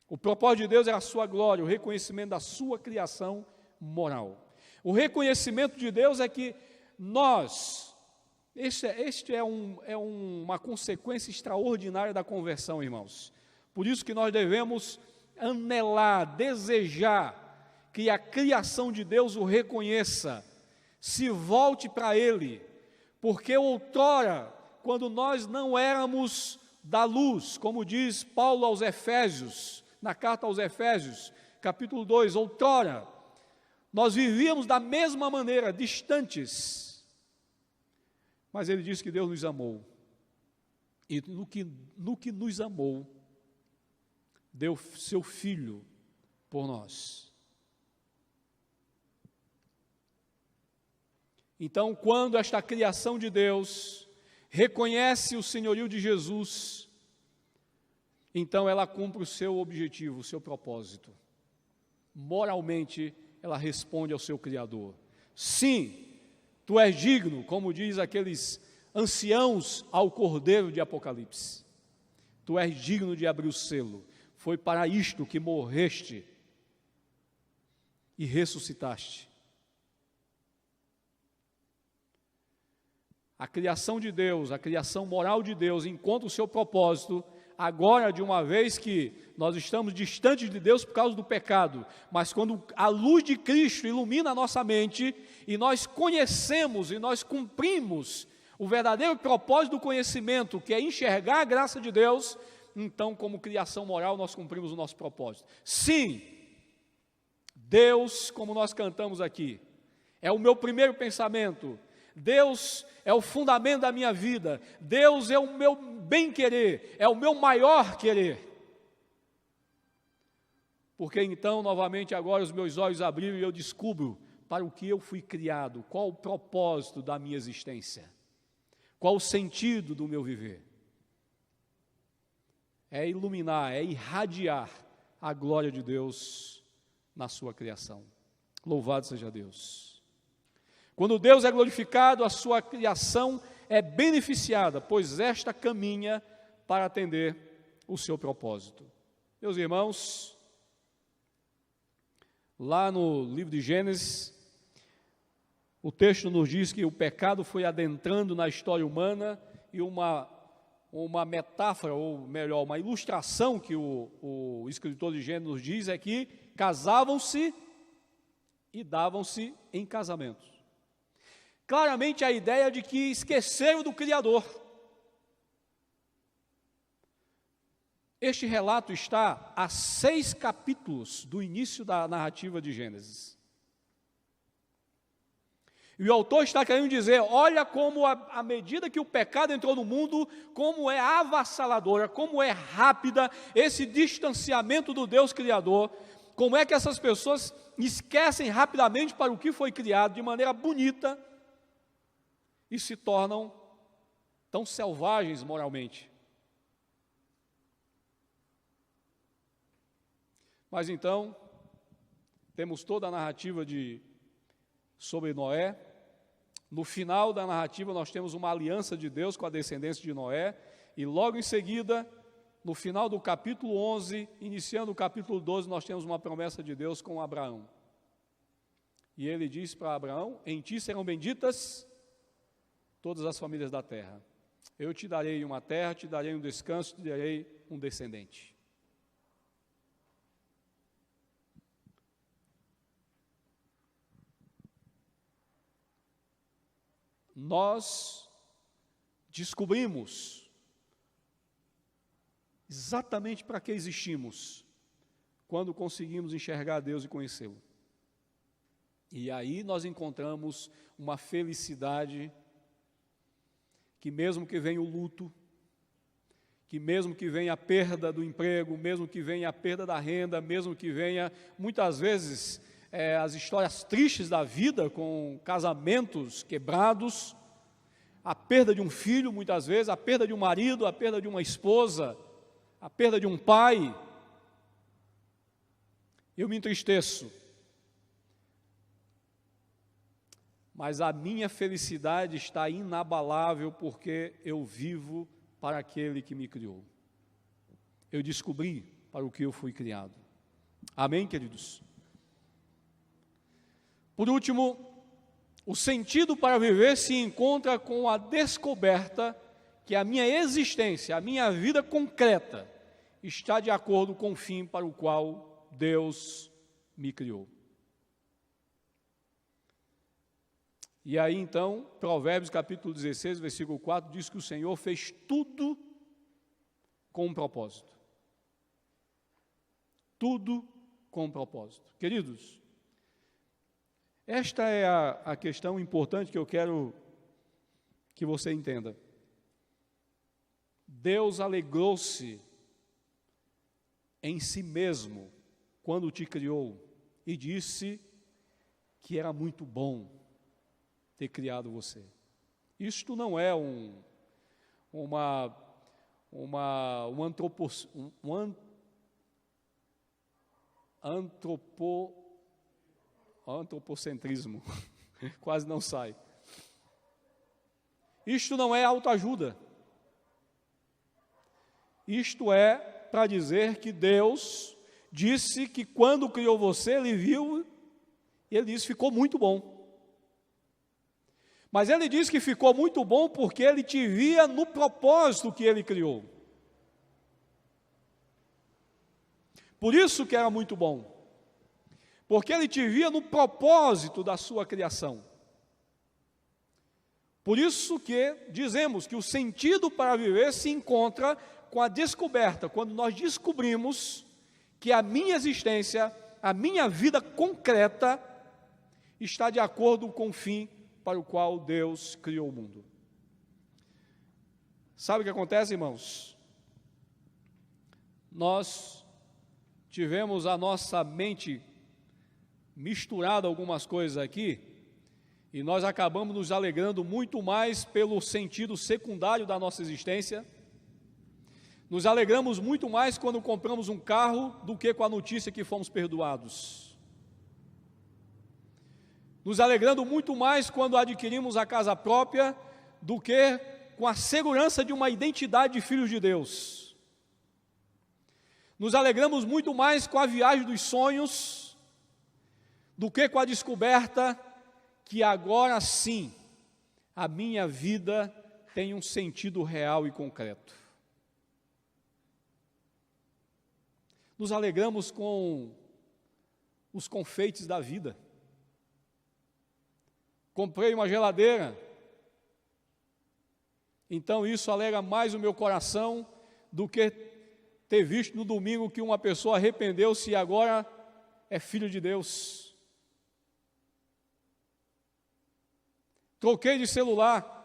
Speaker 1: O propósito de Deus é a sua glória, o reconhecimento da sua criação moral. O reconhecimento de Deus é que nós, este é uma consequência extraordinária da conversão, irmãos. Por isso que nós devemos anelar, desejar que a criação de Deus o reconheça, se volte para Ele, porque outrora, quando nós não éramos da luz, como diz Paulo aos Efésios, na carta aos Efésios, capítulo 2, outrora, nós vivíamos da mesma maneira, distantes, mas ele diz que Deus nos amou, e no que nos amou, deu seu Filho por nós. Então, quando esta criação de Deus reconhece o senhorio de Jesus, então ela cumpre o seu objetivo, o seu propósito. Moralmente, ela responde ao seu Criador. Sim, tu és digno, como diz aqueles anciãos ao Cordeiro de Apocalipse. Tu és digno de abrir o selo. Foi para isto que morreste e ressuscitaste. A criação de Deus, a criação moral de Deus encontra o seu propósito agora, de uma vez que nós estamos distantes de Deus por causa do pecado, mas quando a luz de Cristo ilumina a nossa mente e nós conhecemos e nós cumprimos o verdadeiro propósito do conhecimento, que é enxergar a graça de Deus, então, como criação moral, nós cumprimos o nosso propósito. Sim, Deus, como nós cantamos aqui, é o meu primeiro pensamento. Deus é o fundamento da minha vida. Deus é o meu bem-querer, é o meu maior querer. Porque então, novamente, agora os meus olhos abriram e eu descubro para o que eu fui criado, qual o propósito da minha existência, qual o sentido do meu viver. É iluminar, é irradiar a glória de Deus na sua criação. Louvado seja Deus. Quando Deus é glorificado, a sua criação é beneficiada, pois esta caminha para atender o seu propósito. Meus irmãos, lá no livro de Gênesis, o texto nos diz que o pecado foi adentrando na história humana e uma metáfora, ou melhor, uma ilustração que o escritor de Gênesis nos diz é que casavam-se e davam-se em casamento. Claramente a ideia de que esqueceram do Criador. Este relato está a 6 capítulos do início da narrativa de Gênesis. E o autor está querendo dizer, olha como à medida que o pecado entrou no mundo, como é avassaladora, como é rápida esse distanciamento do Deus Criador, como é que essas pessoas esquecem rapidamente para o que foi criado de maneira bonita, e se tornam tão selvagens moralmente. Mas então, temos toda a narrativa sobre Noé. No final da narrativa, nós temos uma aliança de Deus com a descendência de Noé. E logo em seguida, no final do capítulo 11, iniciando o capítulo 12, nós temos uma promessa de Deus com Abraão. E ele diz para Abraão, em ti serão benditas todas as famílias da terra. Eu te darei uma terra, te darei um descanso, te darei um descendente. Nós descobrimos exatamente para que existimos, quando conseguimos enxergar Deus e conhecê-lo. E aí nós encontramos uma felicidade que mesmo que venha o luto, que mesmo que venha a perda do emprego, mesmo que venha a perda da renda, mesmo que venha, muitas vezes, as histórias tristes da vida, com casamentos quebrados, a perda de um filho, muitas vezes, a perda de um marido, a perda de uma esposa, a perda de um pai. Eu me entristeço. Mas a minha felicidade está inabalável porque eu vivo para aquele que me criou. Eu descobri para o que eu fui criado. Amém, queridos? Por último, o sentido para viver se encontra com a descoberta que a minha existência, a minha vida concreta, está de acordo com o fim para o qual Deus me criou. E aí então, Provérbios capítulo 16, versículo 4, diz que o Senhor fez tudo com um propósito. Tudo com um propósito. Queridos, esta é a questão importante que eu quero que você entenda. Deus alegrou-se em si mesmo quando te criou e disse que era muito bom ter criado você. Isto não é antropocentrismo, quase não sai. Isto não é autoajuda. Isto é para dizer que Deus disse que quando criou você, Ele viu, e Ele disse, ficou muito bom. Mas Ele disse que ficou muito bom porque Ele te via no propósito que Ele criou. Por isso que era muito bom. Porque Ele te via no propósito da sua criação. Por isso que dizemos que o sentido para viver se encontra com a descoberta, quando nós descobrimos que a minha existência, a minha vida concreta, está de acordo com o fim para o qual Deus criou o mundo. Sabe o que acontece, irmãos? Nós tivemos a nossa mente misturada algumas coisas aqui, e nós acabamos nos alegrando muito mais pelo sentido secundário da nossa existência. Nos alegramos muito mais quando compramos um carro do que com a notícia que fomos perdoados. Nos alegrando muito mais quando adquirimos a casa própria do que com a segurança de uma identidade de filhos de Deus. Nos alegramos muito mais com a viagem dos sonhos do que com a descoberta que agora sim a minha vida tem um sentido real e concreto. Nos alegramos com os confeites da vida. Comprei uma geladeira, então isso alegra mais o meu coração do que ter visto no domingo que uma pessoa arrependeu-se e agora é filho de Deus. Troquei de celular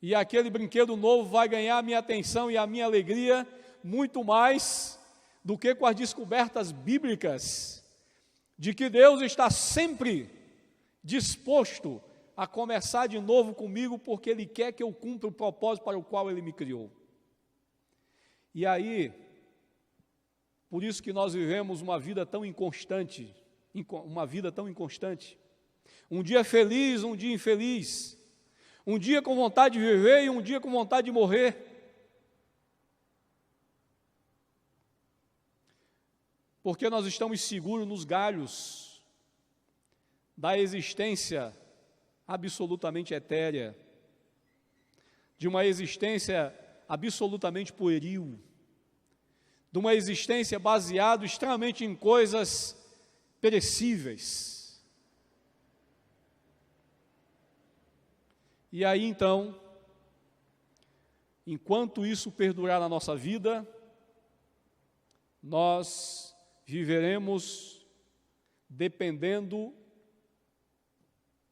Speaker 1: e aquele brinquedo novo vai ganhar a minha atenção e a minha alegria muito mais do que com as descobertas bíblicas de que Deus está sempre disposto a começar de novo comigo, porque Ele quer que eu cumpra o propósito para o qual Ele me criou. E aí, por isso que nós vivemos uma vida tão inconstante, um dia feliz, um dia infeliz, um dia com vontade de viver e um dia com vontade de morrer. Porque nós estamos seguros nos galhos da existência absolutamente etérea, de uma existência absolutamente pueril, de uma existência baseada extremamente em coisas perecíveis. E aí então, enquanto isso perdurar na nossa vida, nós viveremos dependendo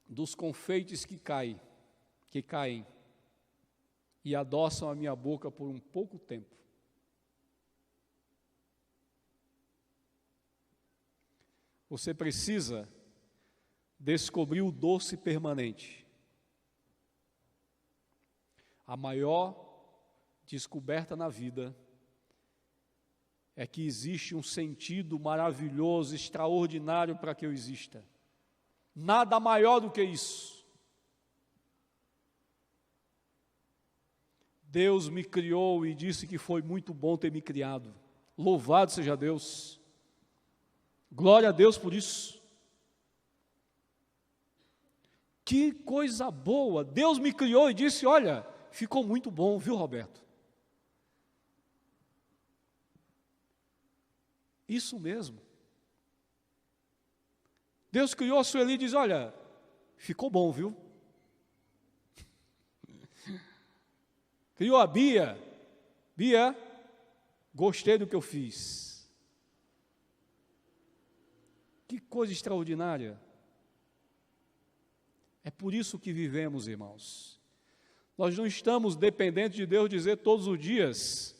Speaker 1: dos confeites que caem e adoçam a minha boca por um pouco tempo. Você precisa descobrir o doce permanente. A maior descoberta na vida é que existe um sentido maravilhoso, extraordinário para que eu exista. Nada maior do que isso. Deus me criou e disse que foi muito bom ter me criado. Louvado seja Deus. Glória a Deus por isso. Que coisa boa. Deus me criou e disse, olha, ficou muito bom, viu, Roberto? Isso mesmo. Deus criou a Sueli e diz, olha, ficou bom, viu? Criou a Bia. Bia, gostei do que eu fiz. Que coisa extraordinária. É por isso que vivemos, irmãos. Nós não estamos dependentes de Deus dizer todos os dias,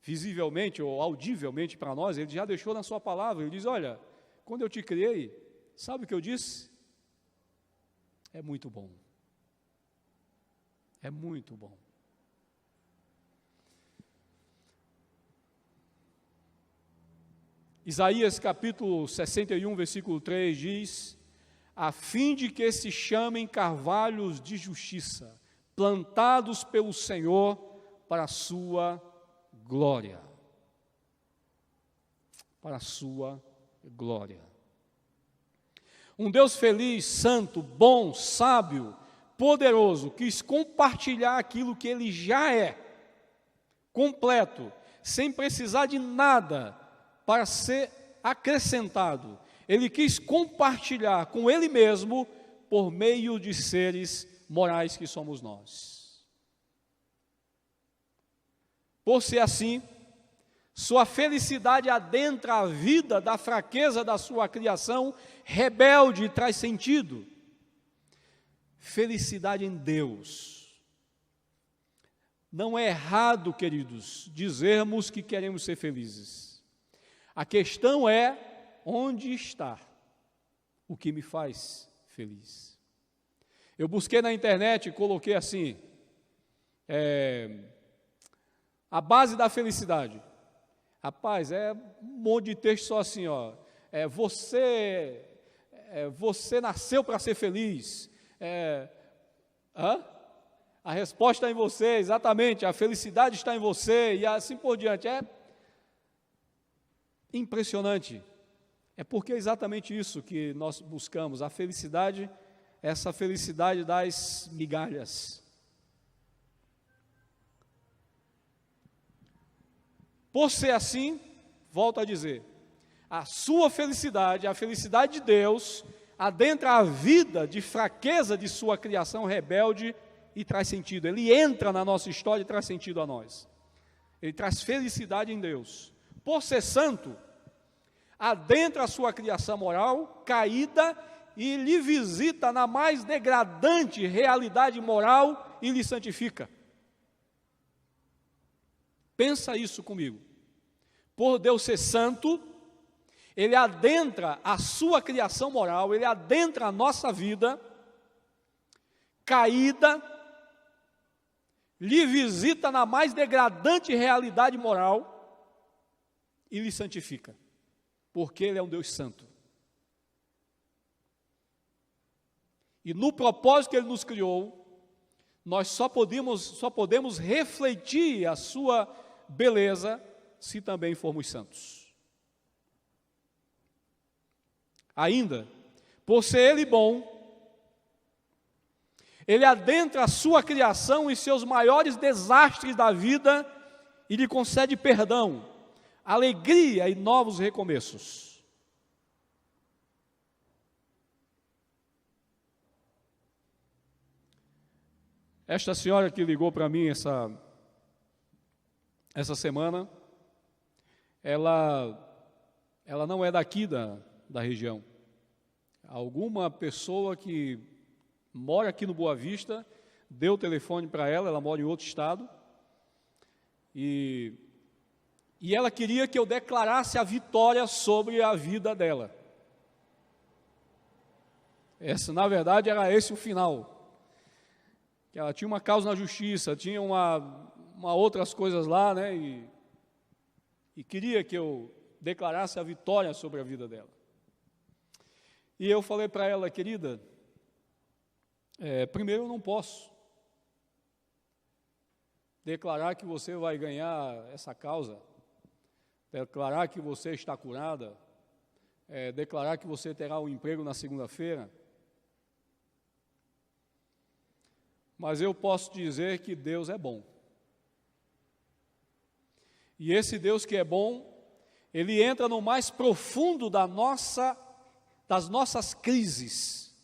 Speaker 1: visivelmente ou audivelmente para nós, Ele já deixou na sua palavra, Ele diz, olha, quando eu te criei, sabe o que eu disse? É muito bom. É muito bom. Isaías capítulo 61, versículo 3 diz, a fim de que se chamem carvalhos de justiça, plantados pelo Senhor para a sua glória. Para a sua glória. Um Deus feliz, santo, bom, sábio, poderoso, quis compartilhar aquilo que Ele já é, completo, sem precisar de nada para ser acrescentado. Ele quis compartilhar com Ele mesmo por meio de seres morais que somos nós. Por ser assim, sua felicidade adentra a vida da fraqueza da sua criação rebelde e traz sentido. Felicidade em Deus. Não é errado, queridos, dizermos que queremos ser felizes. A questão é onde está o que me faz feliz. Eu busquei na internet e coloquei assim, a base da felicidade. Rapaz, é um monte de texto só assim, ó. Você nasceu para ser feliz. A resposta está em você, exatamente. A felicidade está em você e assim por diante. É impressionante. É porque é exatamente isso que nós buscamos. A felicidade, essa felicidade das migalhas. Por ser assim, volto a dizer, a sua felicidade, a felicidade de Deus, adentra a vida de fraqueza de sua criação rebelde e traz sentido. Ele entra na nossa história e traz sentido a nós. Ele traz felicidade em Deus. Por ser santo, adentra a sua criação moral caída e lhe visita na mais degradante realidade moral e lhe santifica. Pensa isso comigo. Por Deus ser santo, Ele adentra a sua criação moral, Ele adentra a nossa vida, caída, lhe visita na mais degradante realidade moral e lhe santifica, porque Ele é um Deus santo. E no propósito que Ele nos criou, nós só podemos refletir a sua beleza se também formos santos. Ainda, por ser Ele bom, Ele adentra a sua criação em seus maiores desastres da vida e lhe concede perdão, alegria e novos recomeços. Esta senhora que ligou para mim essa semana, ela não é daqui da região. Alguma pessoa que mora aqui no Boa Vista deu o telefone para ela mora em outro estado, e ela queria que eu declarasse a vitória sobre a vida dela. Na verdade, era esse o final. Que ela tinha uma causa na justiça, tinha uma outras coisas lá, né? E queria que eu declarasse a vitória sobre a vida dela. E eu falei para ela, querida, primeiro eu não posso declarar que você vai ganhar essa causa, declarar que você está curada, declarar que você terá um emprego na segunda-feira. Mas eu posso dizer que Deus é bom. E esse Deus que é bom, Ele entra no mais profundo das nossas crises.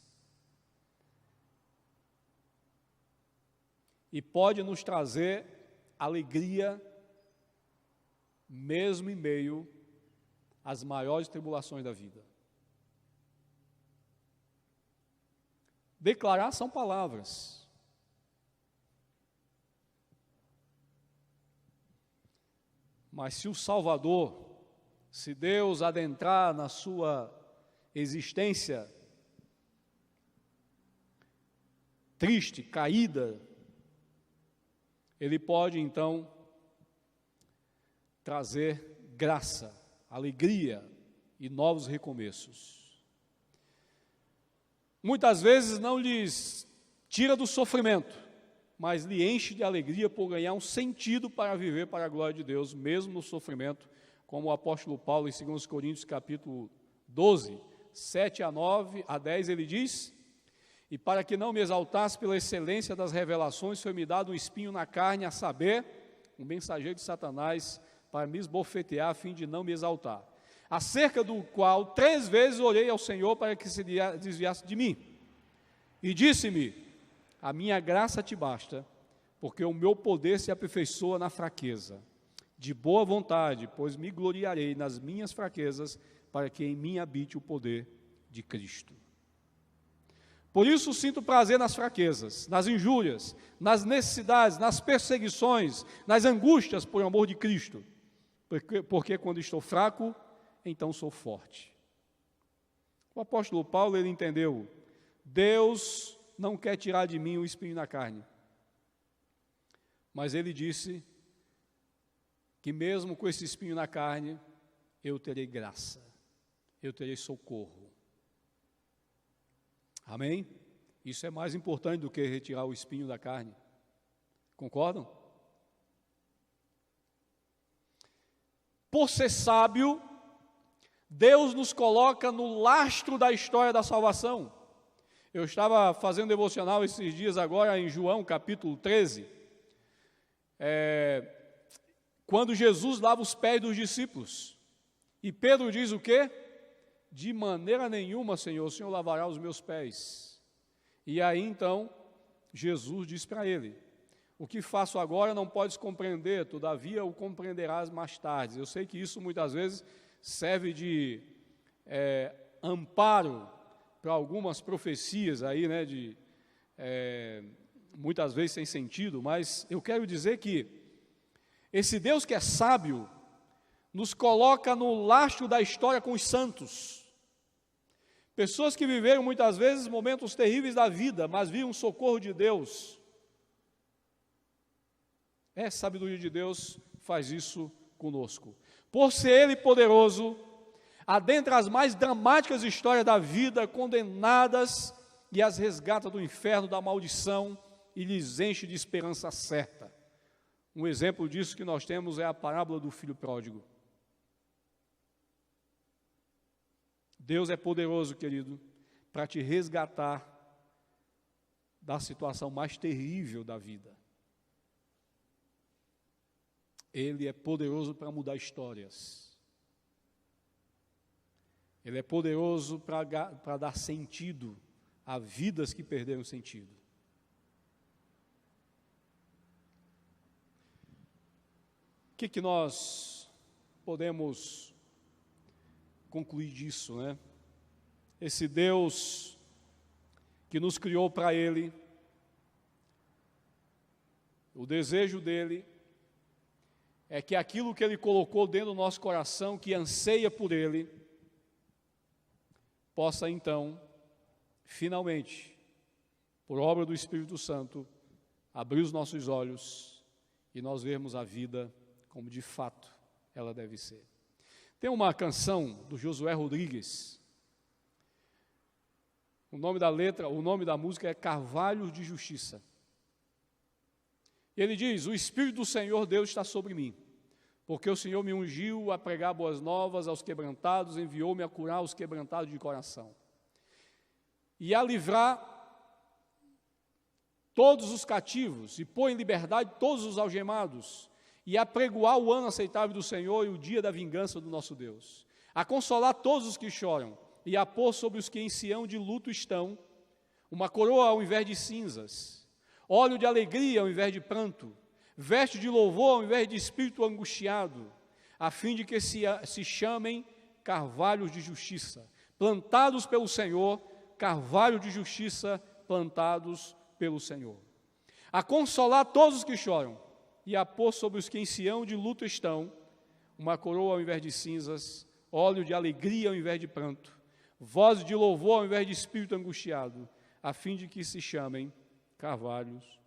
Speaker 1: E pode nos trazer alegria, mesmo em meio às maiores tribulações da vida. Declarar são palavras. Mas se o Salvador, se Deus adentrar na sua existência triste, caída, Ele pode então trazer graça, alegria e novos recomeços. Muitas vezes não lhes tira do sofrimento, mas lhe enche de alegria por ganhar um sentido para viver para a glória de Deus, mesmo no sofrimento, como o apóstolo Paulo em 2 Coríntios capítulo 12, 7 a 9 a 10, ele diz: e para que não me exaltasse pela excelência das revelações, foi-me dado um espinho na carne, a saber, um mensageiro de Satanás, para me esbofetear, a fim de não me exaltar. Acerca do qual 3 vezes orei ao Senhor para que se desviasse de mim. E disse-me: a minha graça te basta, porque o meu poder se aperfeiçoa na fraqueza. De boa vontade, pois me gloriarei nas minhas fraquezas, para que em mim habite o poder de Cristo. Por isso sinto prazer nas fraquezas, nas injúrias, nas necessidades, nas perseguições, nas angústias por amor de Cristo, porque quando estou fraco, então sou forte. O apóstolo Paulo, ele entendeu, Deus não quer tirar de mim o espinho na carne, mas ele disse que mesmo com esse espinho na carne, eu terei graça, eu terei socorro. Amém? Isso é mais importante do que retirar o espinho da carne. Concordam? Por ser sábio, Deus nos coloca no lastro da história da salvação. Eu estava fazendo devocional esses dias agora em João capítulo 13, quando Jesus lava os pés dos discípulos. E Pedro diz o quê? De maneira nenhuma, Senhor, o Senhor lavará os meus pés. E aí então, Jesus diz para ele: o que faço agora não podes compreender, todavia o compreenderás mais tarde. Eu sei que isso muitas vezes serve de amparo para algumas profecias aí, né, muitas vezes sem sentido, mas eu quero dizer que esse Deus que é sábio nos coloca no lastro da história com os santos. Pessoas que viveram muitas vezes momentos terríveis da vida, mas viram o socorro de Deus. A sabedoria de Deus faz isso conosco. Por ser Ele poderoso, adentra as mais dramáticas histórias da vida, condenadas, e as resgata do inferno, da maldição, e lhes enche de esperança certa. Um exemplo disso que nós temos é a parábola do filho pródigo. Deus é poderoso, querido, para te resgatar da situação mais terrível da vida. Ele é poderoso para mudar histórias. Ele é poderoso para dar sentido a vidas que perderam sentido. O que nós podemos concluir disso, né? Esse Deus que nos criou para Ele, o desejo dEle é que aquilo que Ele colocou dentro do nosso coração, que anseia por Ele, possa então finalmente, por obra do Espírito Santo, abrir os nossos olhos e nós vermos a vida como de fato ela deve ser. Tem uma canção do Josué Rodrigues. O nome da música é Carvalhos de Justiça. Ele diz: o Espírito do Senhor Deus está sobre mim, porque o Senhor me ungiu a pregar boas novas aos quebrantados, enviou-me a curar os quebrantados de coração, e a livrar todos os cativos, e pôr em liberdade todos os algemados, e apregoar o ano aceitável do Senhor e o dia da vingança do nosso Deus, a consolar todos os que choram, e a pôr sobre os que em Sião de luto estão, uma coroa ao invés de cinzas, óleo de alegria ao invés de pranto, veste de louvor ao invés de espírito angustiado, a fim de que se chamem carvalhos de justiça, plantados pelo Senhor, carvalho de justiça, plantados pelo Senhor, a consolar todos os que choram, e a pôr sobre os que em Sião de luto estão, uma coroa ao invés de cinzas, óleo de alegria ao invés de pranto, voz de louvor ao invés de espírito angustiado, a fim de que se chamem carvalhos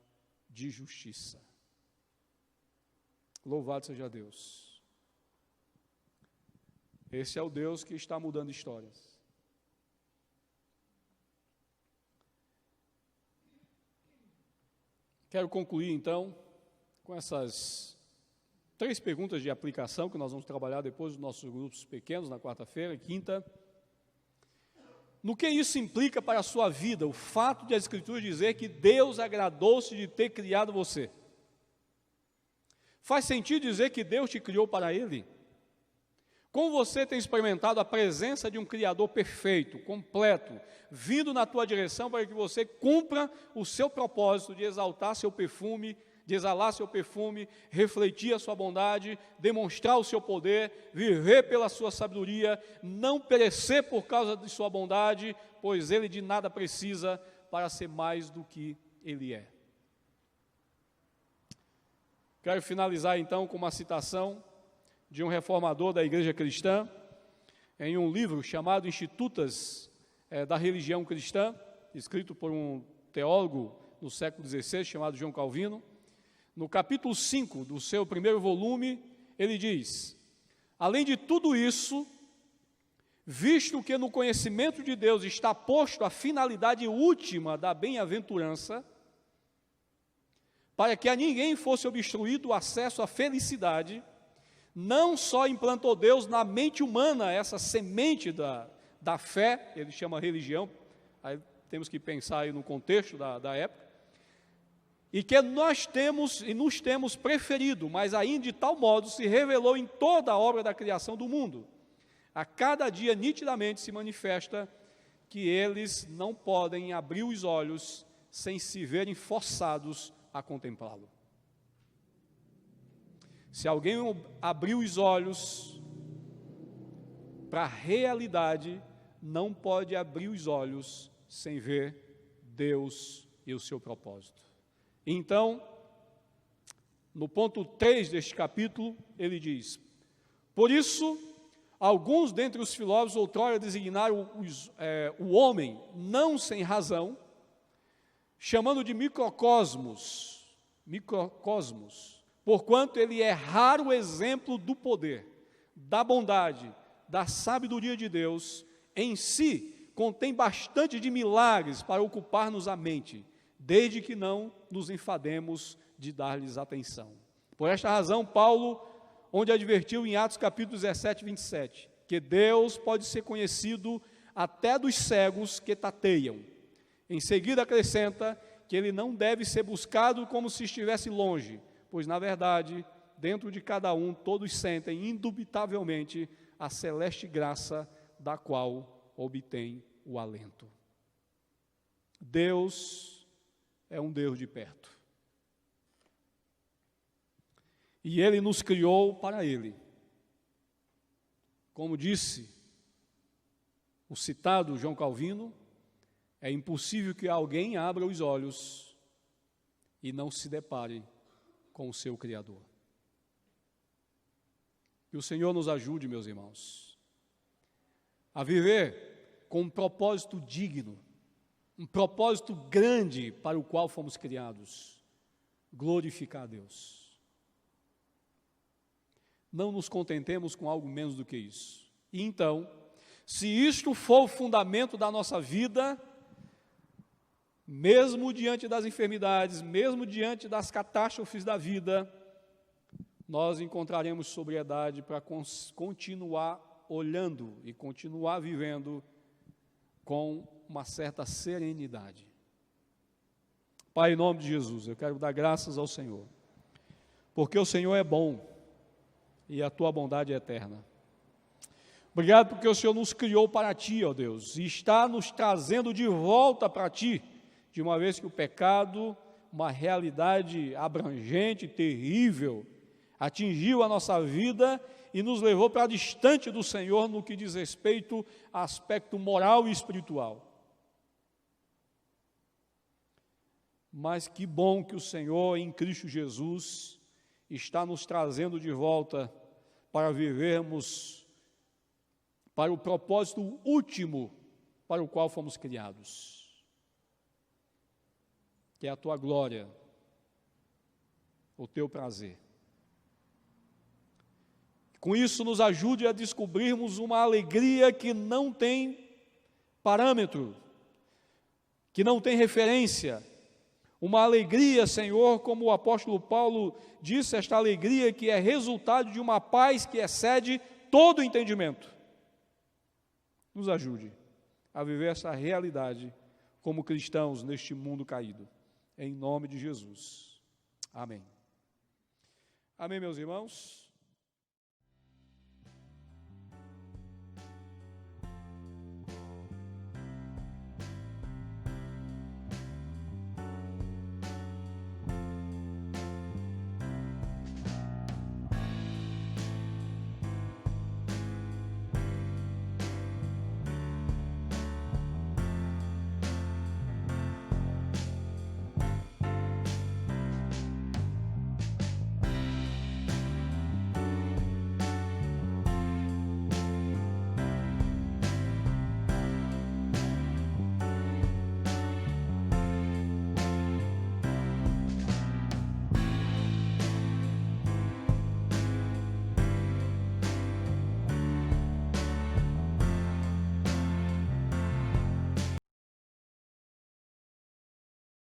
Speaker 1: de justiça. Louvado seja Deus. Esse é o Deus que está mudando histórias. Quero concluir, então, com essas 3 perguntas de aplicação que nós vamos trabalhar depois dos nossos grupos pequenos, na quarta-feira e quinta. No que isso implica para a sua vida, o fato de a Escritura dizer que Deus agradou-se de ter criado você? Faz sentido dizer que Deus te criou para Ele? Como você tem experimentado a presença de um Criador perfeito, completo, vindo na tua direção para que você cumpra o seu propósito de exaltar seu perfume, de exalar seu perfume, refletir a sua bondade, demonstrar o seu poder, viver pela sua sabedoria, não perecer por causa de sua bondade, pois Ele de nada precisa para ser mais do que Ele é. Quero finalizar então com uma citação de um reformador da Igreja Cristã, em um livro chamado Institutas da Religião Cristã, escrito por um teólogo no século XVI, chamado João Calvino. No capítulo 5 do seu primeiro volume, ele diz: além de tudo isso, visto que no conhecimento de Deus está posto a finalidade última da bem-aventurança, para que a ninguém fosse obstruído o acesso à felicidade, não só implantou Deus na mente humana essa semente da fé, ele chama religião, aí temos que pensar aí no contexto da época, e que nós temos e nos temos preferido, mas ainda de tal modo se revelou em toda a obra da criação do mundo. A cada dia nitidamente se manifesta que eles não podem abrir os olhos sem se verem forçados a contemplá-lo. Se alguém abrir os olhos para a realidade, não pode abrir os olhos sem ver Deus e o seu propósito. Então, no ponto 3 deste capítulo, ele diz: por isso, alguns dentre os filósofos outrora designaram o homem, não sem razão, chamando de microcosmos, porquanto ele é raro exemplo do poder, da bondade, da sabedoria de Deus, em si contém bastante de milagres para ocupar-nos a mente, desde que não nos enfademos de dar-lhes atenção. Por esta razão, Paulo, onde advertiu em Atos capítulo 17, 27, que Deus pode ser conhecido até dos cegos que tateiam. Em seguida acrescenta que ele não deve ser buscado como se estivesse longe, pois na verdade, dentro de cada um, todos sentem indubitavelmente a celeste graça da qual obtém o alento. Deus é um Deus de perto. E Ele nos criou para Ele. Como disse o citado João Calvino, é impossível que alguém abra os olhos e não se depare com o seu Criador. Que o Senhor nos ajude, meus irmãos, a viver com um propósito digno um propósito grande para o qual fomos criados: glorificar a Deus. Não nos contentemos com algo menos do que isso. E então, se isto for o fundamento da nossa vida, mesmo diante das enfermidades, mesmo diante das catástrofes da vida, nós encontraremos sobriedade para continuar olhando e continuar vivendo com uma certa serenidade. Pai, em nome de Jesus, eu quero dar graças ao Senhor, porque o Senhor é bom e a tua bondade é eterna. Obrigado porque o Senhor nos criou para ti, ó Deus, e está nos trazendo de volta para ti, de uma vez que o pecado, uma realidade abrangente, terrível, atingiu a nossa vida e nos levou para distante do Senhor no que diz respeito a aspecto moral e espiritual. Mas que bom que o Senhor, em Cristo Jesus, está nos trazendo de volta para vivermos para o propósito último para o qual fomos criados, que é a tua glória, o teu prazer. Com isso, nos ajude a descobrirmos uma alegria que não tem parâmetro, que não tem referência. Uma alegria, Senhor, como o apóstolo Paulo disse, esta alegria que é resultado de uma paz que excede todo o entendimento. Nos ajude a viver essa realidade como cristãos neste mundo caído. Em nome de Jesus. Amém. Amém, meus irmãos.